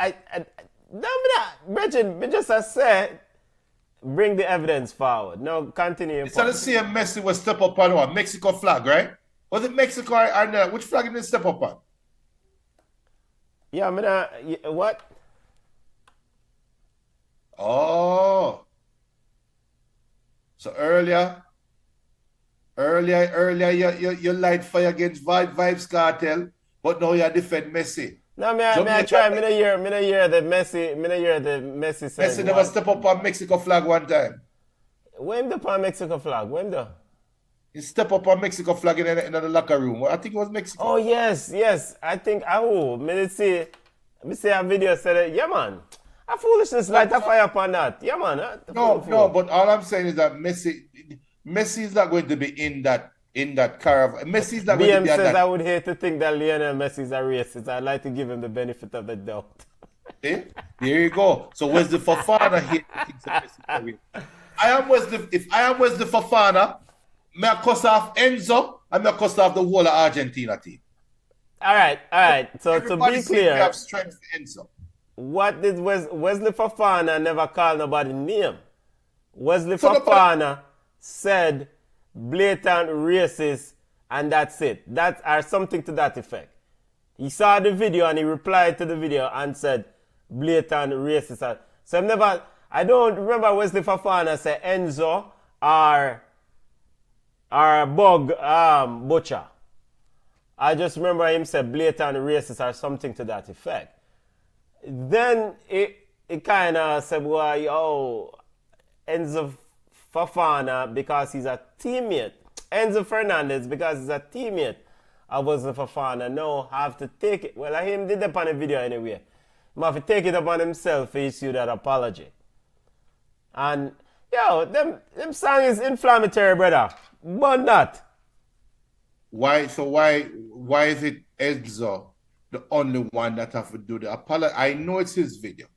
Bridget just said, bring the evidence forward. No, continue. It's not the same Messi was step up on what? Mexico flag, right? Was it Mexico or which flag did he step up on? Yeah, what? Oh. So earlier you light fire against Vybz Kartel, but now you defend Messi. No, I try. Me no hear the Messi say. Messi never step up on Mexico flag one time. When the on Mexico flag? When the? He step up on Mexico flag in the locker room. I think it was Mexico. Oh yes. I think me see a video said, yeah man. A foolishness light a fire upon that. Yeah, man. No, but all I'm saying is that Messi is not going to be in that caravan. Messi is not going to be says I would hate to think that Lionel Messi is a racist. I'd like to give him the benefit of the doubt. There you go. So where's the Fofana hate to think that Messi is a racist? If I am Wesley Fofana, may I cuss off Enzo and may I cuss off the whole of Argentina team. All right. So Everybody to be seems to clear, have strength for Enzo. what did Wesley Fofana never call nobody name? Wesley So nobody, Fofana said blatant racist, and that's it. That or something to that effect. He saw the video and he replied to the video and said blatant racist. So I don't remember Wesley Fofana say Enzo or Bug Butcher. I just remember him say blatant racist or something to that effect. Then it kind of said, well, yo, Enzo Fofana because he's a teammate. Enzo Fernandez because he's a teammate of Wesley Fofana. No, have to take it. Well, him did that on the video anyway. He have to take it upon himself to issue that apology. And, yo, them song is inflammatory, brother. But not. why is it Enzo the only one that have to do the apology? I know it's his video.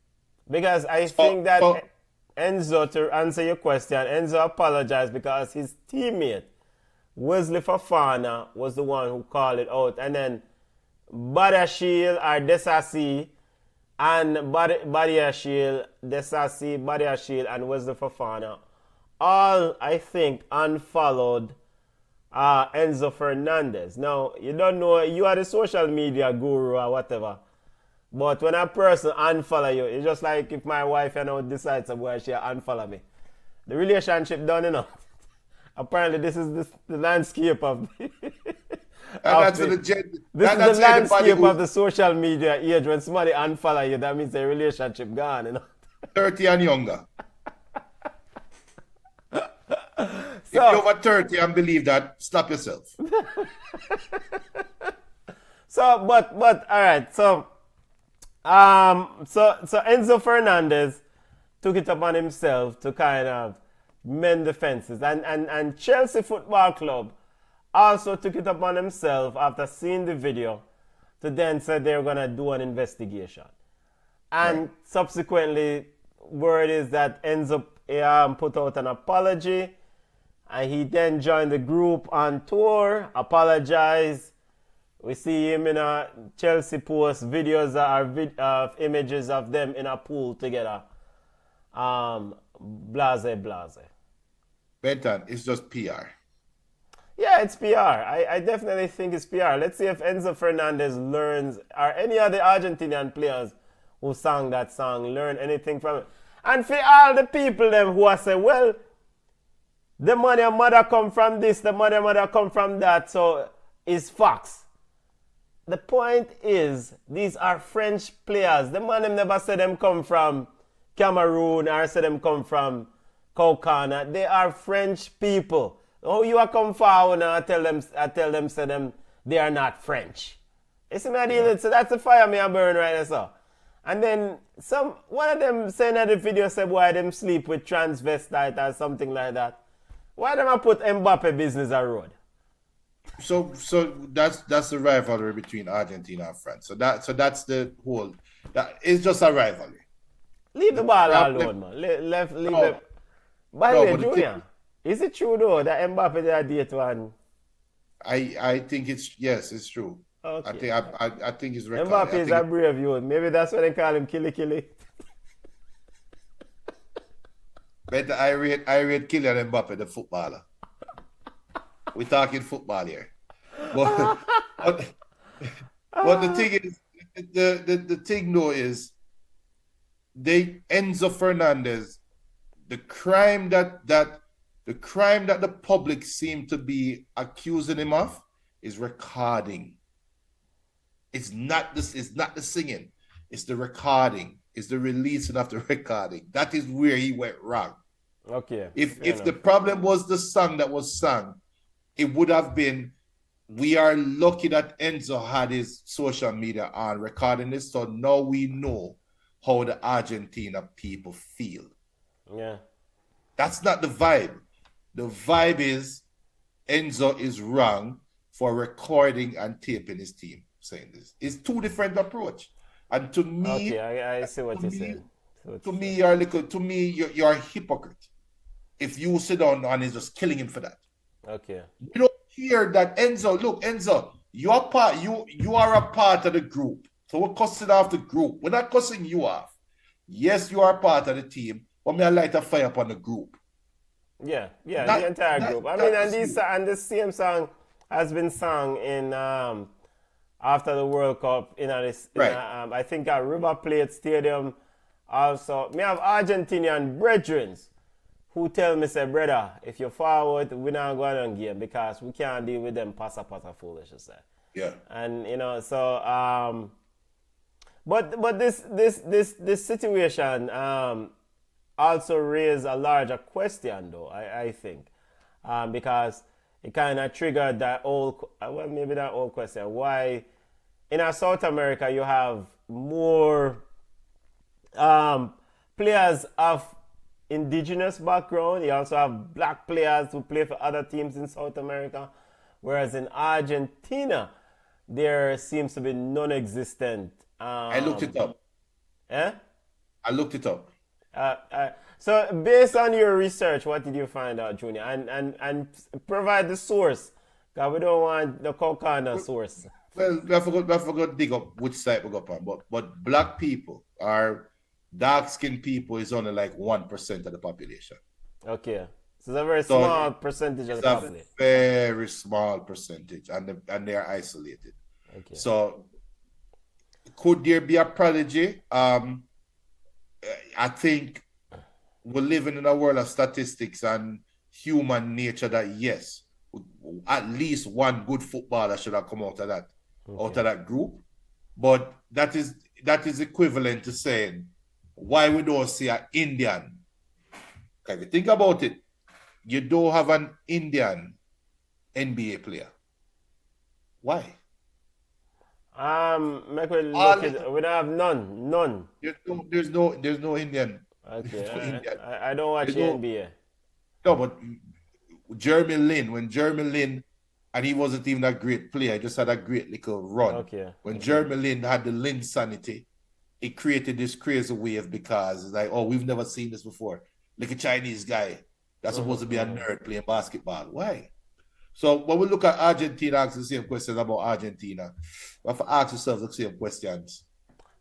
Because I think that Enzo, to answer your question, Enzo apologized because his teammate, Wesley Fofana, was the one who called it out. And then Badiashile or Desassi and Badiashile, Desassi, Badiashile, and Wesley Fofana all, I think, unfollowed Enzo Fernandez. Now, you don't know, you are the social media guru or whatever. But when a person unfollow you, it's just like if my wife, decides to go, she unfollow me. The relationship done, Apparently, this is the landscape of the landscape of the social media age. When somebody unfollow you, that means the relationship gone, 30 and younger. So, if you're over 30 and believe that, slap yourself. So, but all right. So Enzo Fernandez took it upon himself to kind of mend the fences, and Chelsea Football Club also took it upon himself after seeing the video to then say they're gonna do an investigation, and subsequently, word is that Enzo put out an apology. And he then joined the group on tour, apologized. We see him in a Chelsea post videos of images of them in a pool together. Blase. Benton, it's just PR. Yeah, it's PR. I definitely think it's PR. Let's see if Enzo Fernandez learns, or any other Argentinian players who sang that song, learn anything from it. And for all the people them who are say, well, the money and mother come from this, the money and mother come from that, so it's facts. The point is, these are French players. The man never said them come from Cameroon or said them come from Kokana. They are French people. Oh, you are come forward and I tell them say them they are not French. You see my deal? So that's the fire me I burn right now, so. And then one of them saying that the video said why them sleep with transvestite or something like that. Why them I put Mbappe business a road? So that's the rivalry between Argentina and France. So that's the whole. That it's just a rivalry. Leave the ball alone, man. Leave it. By the way, Junior, is it true though that Mbappe did a date one? I think it's true. Okay. I think it's recorded. Mbappe is a brave youth. Maybe that's why they call him Killy. But I rate Kylian Mbappe, the footballer. We're talking football here. But the thing is, the thing though is, Enzo Fernandez, the crime that the public seem to be accusing him of is recording. It's not the singing, it's the recording. It's the releasing of the recording. That is where he went wrong. Okay. If the problem was the song that was sung, it would have been, we are lucky that Enzo had his social media on recording this, so now we know how the Argentina people feel. Yeah. That's not the vibe. The vibe is Enzo is wrong for recording and taping his team saying this. It's two different approach. And to me, okay, I see what you're saying. You're a hypocrite if you sit down and is just killing him for that. Okay. You don't hear that Enzo, you are a part of the group. So we're cussing off the group. We're not cussing you off. Yes, you are part of the team, but may I light a fire upon the group. Yeah, the entire group. I mean, and this same song has been sung in after the World Cup I think at River Plate Stadium. Also, me have Argentinian brethren who tell me, say, brother, if you're forward, we're not going on game because we can't deal with them passa foolish, you say. Yeah. And so but this situation also raised a larger question though, I think. Because it kind of triggered that old question. Why in South America you have more players of indigenous background. You also have black players who play for other teams in South America. Whereas in Argentina, there seems to be non-existent. I looked it up. Eh? I looked it up. So based on your research, what did you find out, Junior? And provide the source. Because we don't want the coconut source. Well, we have to dig up which site we go on. But black people are dark-skinned people is only like 1% of the population. Okay. So it's a very small percentage of the population. It's a very small percentage, and they are isolated. Okay. So could there be a prodigy? I think we're living in a world of statistics and human nature that yes, at least one good footballer should have come out of that group. But that is equivalent to saying why we don't see an Indian. If you think about it, you don't have an Indian NBA player. Why? We don't have none. There's no Indian. Okay, no Indian. I don't watch the NBA. No, but Jeremy Lin, when Jeremy Lin, and he wasn't even a great player, he just had a great little run. Okay. When Jeremy Lin had the Lin sanity, it created this crazy wave because it's like, oh, we've never seen this before. Like a Chinese guy that's supposed to be a nerd playing basketball. Why? So when we look at Argentina, ask the same questions about Argentina. We have to ask ourselves the same questions.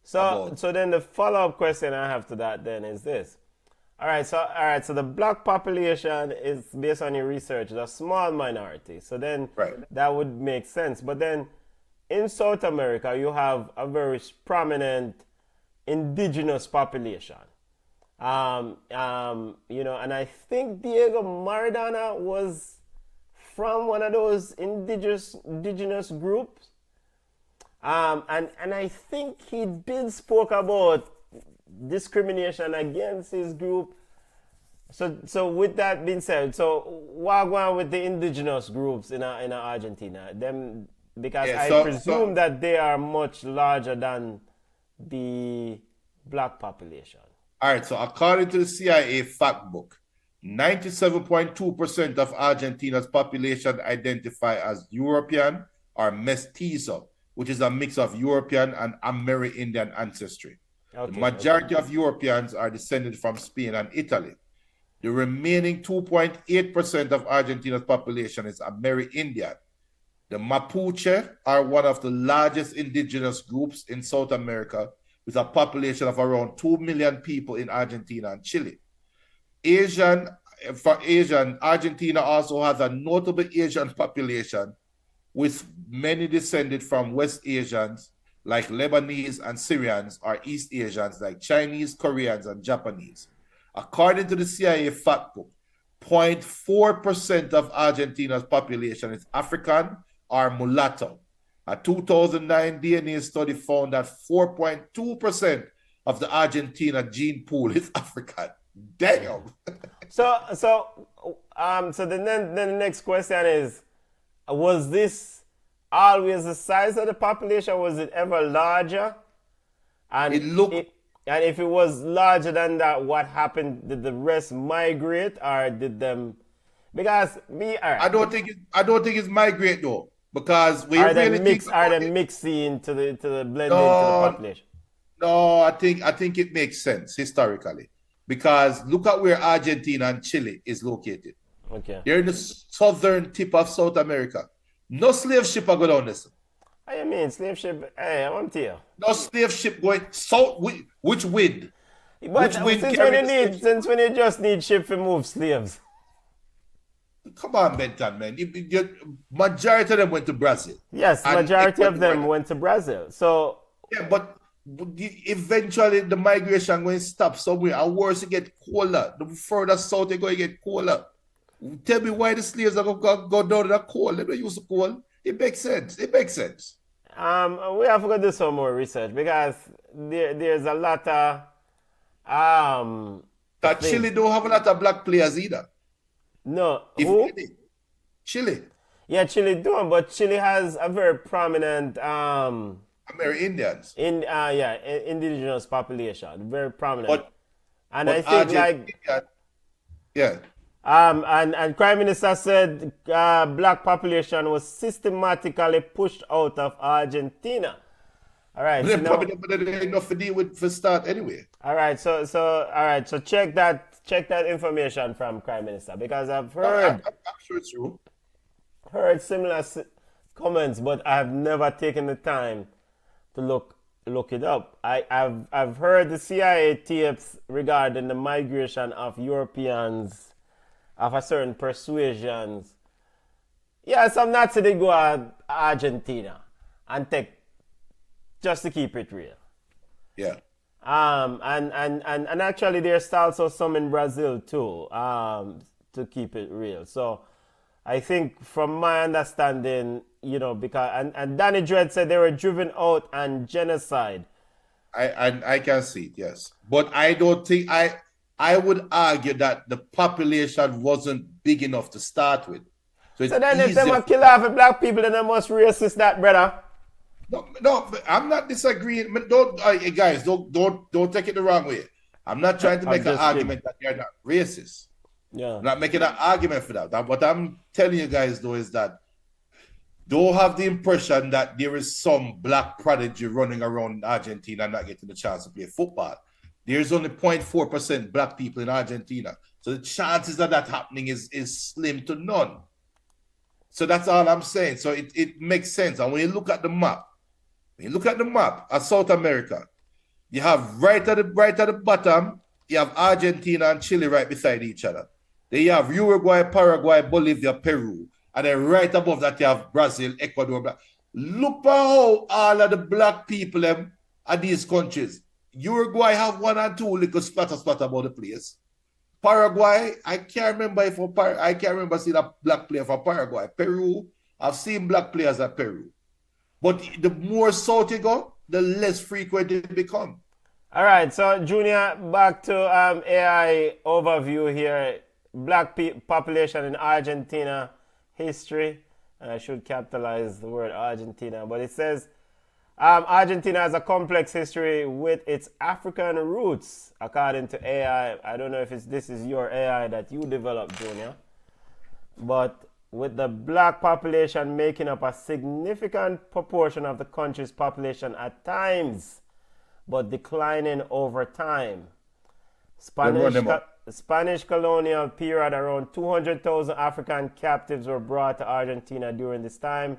So then the follow-up question I have to that then is this. All right, so the black population is, based on your research, is a small minority. So then that would make sense. But then in South America, you have a very prominent indigenous population. And I think Diego Maradona was from one of those indigenous groups. And I think he did spoke about discrimination against his group. So with that being said, so what going on with the indigenous groups in Argentina? Because I presume that they are much larger than the black population. All right, so according to the CIA fact book, 97.2% of Argentina's population identify as European or mestizo, which is a mix of European and Amerindian ancestry. Okay, the majority of Europeans are descended from Spain and Italy. The remaining 2.8% of Argentina's population is Amerindian. The Mapuche are one of the largest indigenous groups in South America, with a population of around 2 million people in Argentina and Chile. Argentina also has a notable Asian population, with many descended from West Asians like Lebanese and Syrians, or East Asians like Chinese, Koreans, and Japanese. According to the CIA fact book, 0.4% of Argentina's population is African or mulatto. A 2009 DNA study found that 4.2% of the Argentina gene pool is African. Damn. So then the next question is, was this always the size of the population? Was it ever larger? And if it was larger than that, what happened? Did the rest migrate, or did them? Because I don't think it's migrate though, because we are they mixing into the blending into the population? No, I think it makes sense historically, because look at where Argentina and Chile is located. Okay. They're in the southern tip of South America. No slave ship are going down this. What you mean, slave ship? Hey, I want to you. No slave ship going south. Which wind? But Which wind since carry when the slave ship? since when you just need ship to move slaves? Come on, Benton, man. Majority of them went to Brazil. Yes, And majority of them Ecuador. went to Brazil. So Yeah, but eventually the migration going to stop somewhere. And worse, it get colder. The further south, it going to get colder. Tell me why the slaves are going to go down to the cold. They don't use the cold. It makes sense. It makes sense. we have to do some more research because there's a lot of That things. Chile don't have a lot of black players either. No, If who? any. Chile, Yeah, Chile do, but Chile has a very prominent American Indians. indigenous population, very prominent. But, And I but think like Argentina, yeah. and Prime Minister said black population was systematically pushed out of Argentina. All right, But so they now, probably don't have enough to deal with for start anyway. all right, so check that information from Prime Minister because I've I'm sure it's true. heard similar comments, but I've never taken the time to look it up. I've heard the CIA tapes regarding the migration of Europeans of a certain persuasions. Yeah, some Nazi they go to Argentina and take just to keep it real. Yeah. And actually there's also some in Brazil too, to keep it real. So I think from my understanding, because and Danny Dredd said they were driven out and genocide. I can see it, yes. But I don't think I would argue that the population wasn't big enough to start with. So it's So then if easier. them a kill off the black people, then they must racist that, brother. No, but I'm not disagreeing. But guys, don't take it the wrong way. I'm not trying to I'm make an just argument that they're not racist. Yeah. I'm not making an argument for that. What I'm telling you guys though is that don't have the impression that there is some black prodigy running around Argentina not getting the chance to play football. There's only 0.4% black people in Argentina. So the chances of that happening is slim to none. So that's all I'm saying. So it makes sense. And when you look at the map, of South America, you have right at the bottom, you have Argentina and Chile right beside each other. Then you have Uruguay, Paraguay, Bolivia, Peru. And then right above that, you have Brazil, Ecuador. Look at how all of the black people are these countries. Uruguay have one and two little splatter about the place. Paraguay, I can't remember seeing a black player for Paraguay. Peru, I've seen black players at Peru. But the more south you go, the less frequent it become. All right, so Junior, back to AI overview here. Black population in Argentina history. And I should capitalize the word Argentina, but it says Argentina has a complex history with its African roots, according to AI. I don't know if this is your AI that you developed, Junior, but with the black population making up a significant proportion of the country's population at times, but declining over time. Spanish colonial period, around 200,000 African captives were brought to Argentina during this time,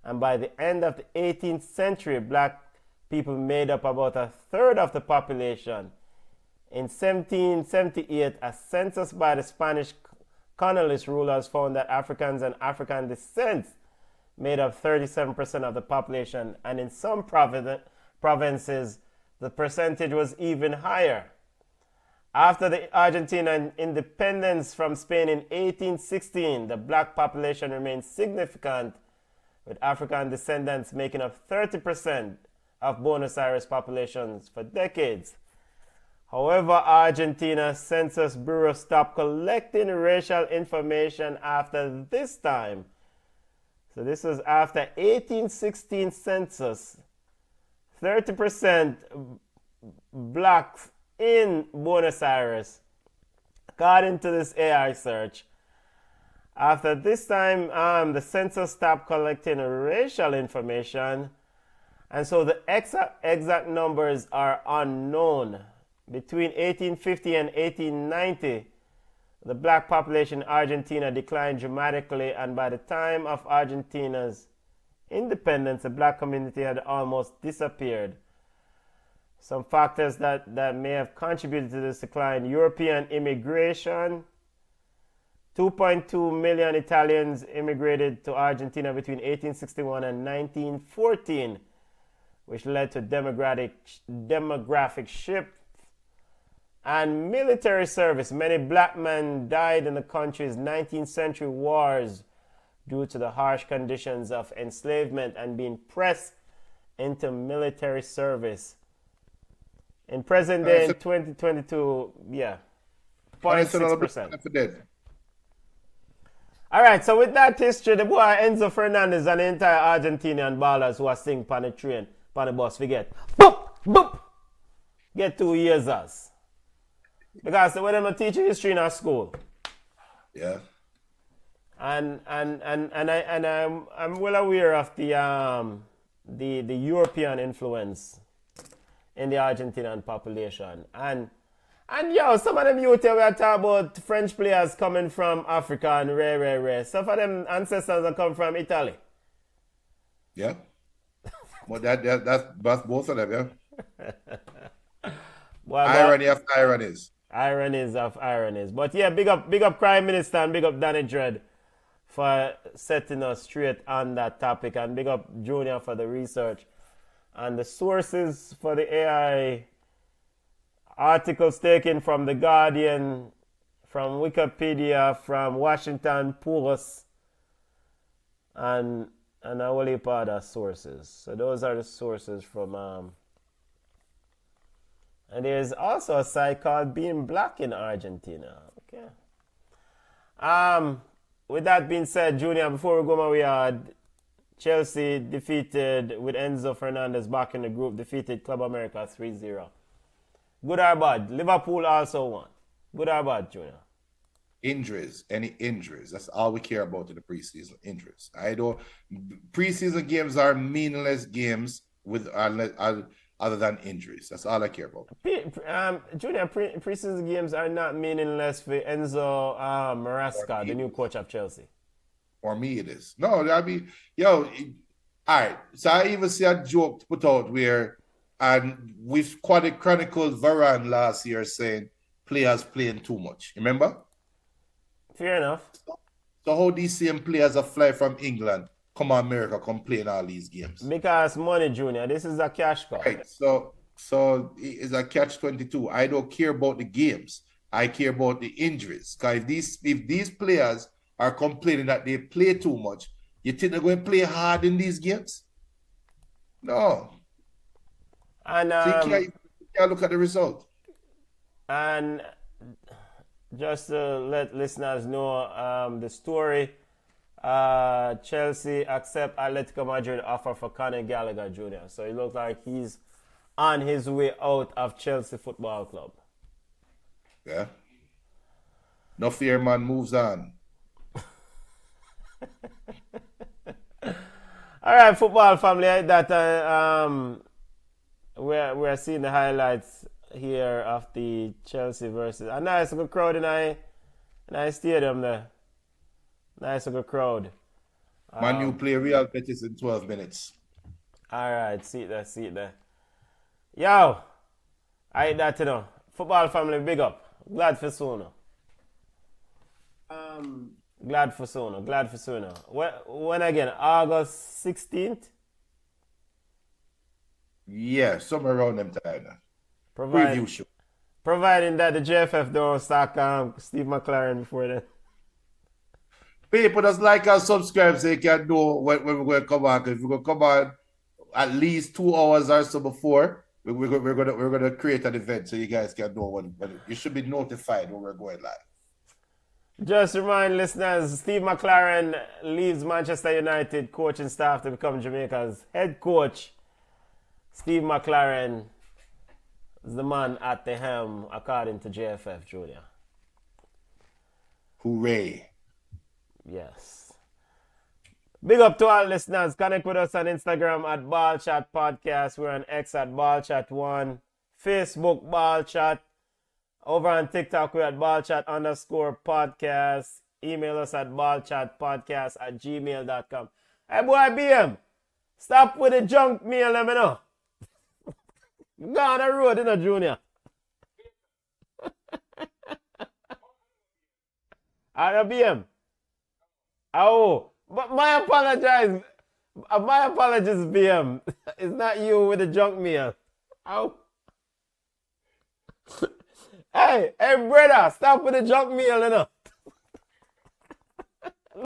and by the end of the 18th century, black people made up about a third of the population. In 1778, a census by the Spanish colonialist rulers found that Africans and African descent made up 37% of the population, and in some provinces, the percentage was even higher. After the Argentine independence from Spain in 1816, the black population remained significant, with African descendants making up 30% of Buenos Aires populations for decades. However, Argentina's Census Bureau stopped collecting racial information after this time. So this was after 1816 census. 30% blacks in Buenos Aires, according to this AI search. After this time, the census stopped collecting racial information, and so the exact numbers are unknown. Between 1850 and 1890, the black population in Argentina declined dramatically, and by the time of Argentina's independence, the black community had almost disappeared. Some factors that may have contributed to this decline: European immigration. 2.2 million Italians immigrated to Argentina between 1861 and 1914, which led to demographic shift and military service. Many black men died in the country's 19th century wars due to the harsh conditions of enslavement and being pressed into military service. In present day, in 2022, 0.6%. All right, so with that history, the boy Enzo Fernandez and the entire Argentinian ballers who are sing on the train, on the bus, forget, boop, boop, get 2 years us. Because when I'm teaching history in our school. Yeah. And I'm well aware of the European influence in the Argentinian population. And some of them youth here we are talking about French players coming from Africa and rare. Some of them ancestors are come from Italy. Yeah. Well, that's both of them, yeah. Irony of ironies. Ironies of ironies. But yeah, big up Prime Minister and big up Danny Dread for setting us straight on that topic, and big up Junior for the research and the sources for the AI articles taken from The Guardian, from Wikipedia, from Washington Post, and a whole heap of other sources. So those are the sources from and there's also a site called Being Black in Argentina. Okay. With that being said, Junior, before we go my way yard, Chelsea defeated, with Enzo Fernandez back in the group, defeated Club America 3-0. Good or bad? Liverpool also won. Good or bad, Junior? Injuries, any injuries. That's all we care about in the preseason, injuries. Preseason games are meaningless games with other than injuries. That's all I care about. Junior, preseason games are not meaningless for Enzo Maresca, the new coach of Chelsea. For me, it is. No, I mean, all right. So I even see a joke put out where, and we've chronicled Varane last year saying players playing too much. Remember? Fair enough. So how these same players that fly from England come to America, come play in all these games? Because money, Junior. This is a cash cow. Right. So it's a catch-22. I don't care about the games. I care about the injuries. Because if these players are complaining that they play too much, you think they're going to play hard in these games? No. And so you can't look at the result. And just to let listeners know the story, Chelsea accept Atletico Madrid offer for Conor Gallagher Jr. So it looks like he's on his way out of Chelsea Football Club. Yeah. No fear, man, moves on. All right, football family, that we're seeing the highlights here of the Chelsea versus a nice good crowd in a stadium there. Nice good crowd. Man, you play Real Betis in 12 minutes. All right, see it there. Yo, I hate that, you know. Football family, big up. Glad for sooner. Glad for sooner. When again? August 16th? Yeah, somewhere around them time. Providing Preview show. Providing that the JFF don't stock Steve McClaren before then. People just like and subscribe so you can know when we're going to come on. Because if we're going to come on at least 2 hours or so before, we're gonna create an event so you guys can know when you should be notified when we're going live. Just remind listeners, Steve McClaren leaves Manchester United coaching staff to become Jamaica's head coach. Steve McClaren is the man at the helm, according to JFF Junior. Hooray. Yes. Big up to all listeners. Connect with us on Instagram at Ballchat Podcast. We're on X at Ballchat1. Facebook Ballchat. Over on TikTok, we're at Ballchat_podcast. Email us at ballchatpodcast@gmail.com. Hey boy, BM. Stop with the junk mail, let me know. Go on the road, you know, Junior. RBM. Oh, but my apologies. My apologies, BM. It's not you with the junk mail. Oh. Hey, brother, stop with the junk mail, you know.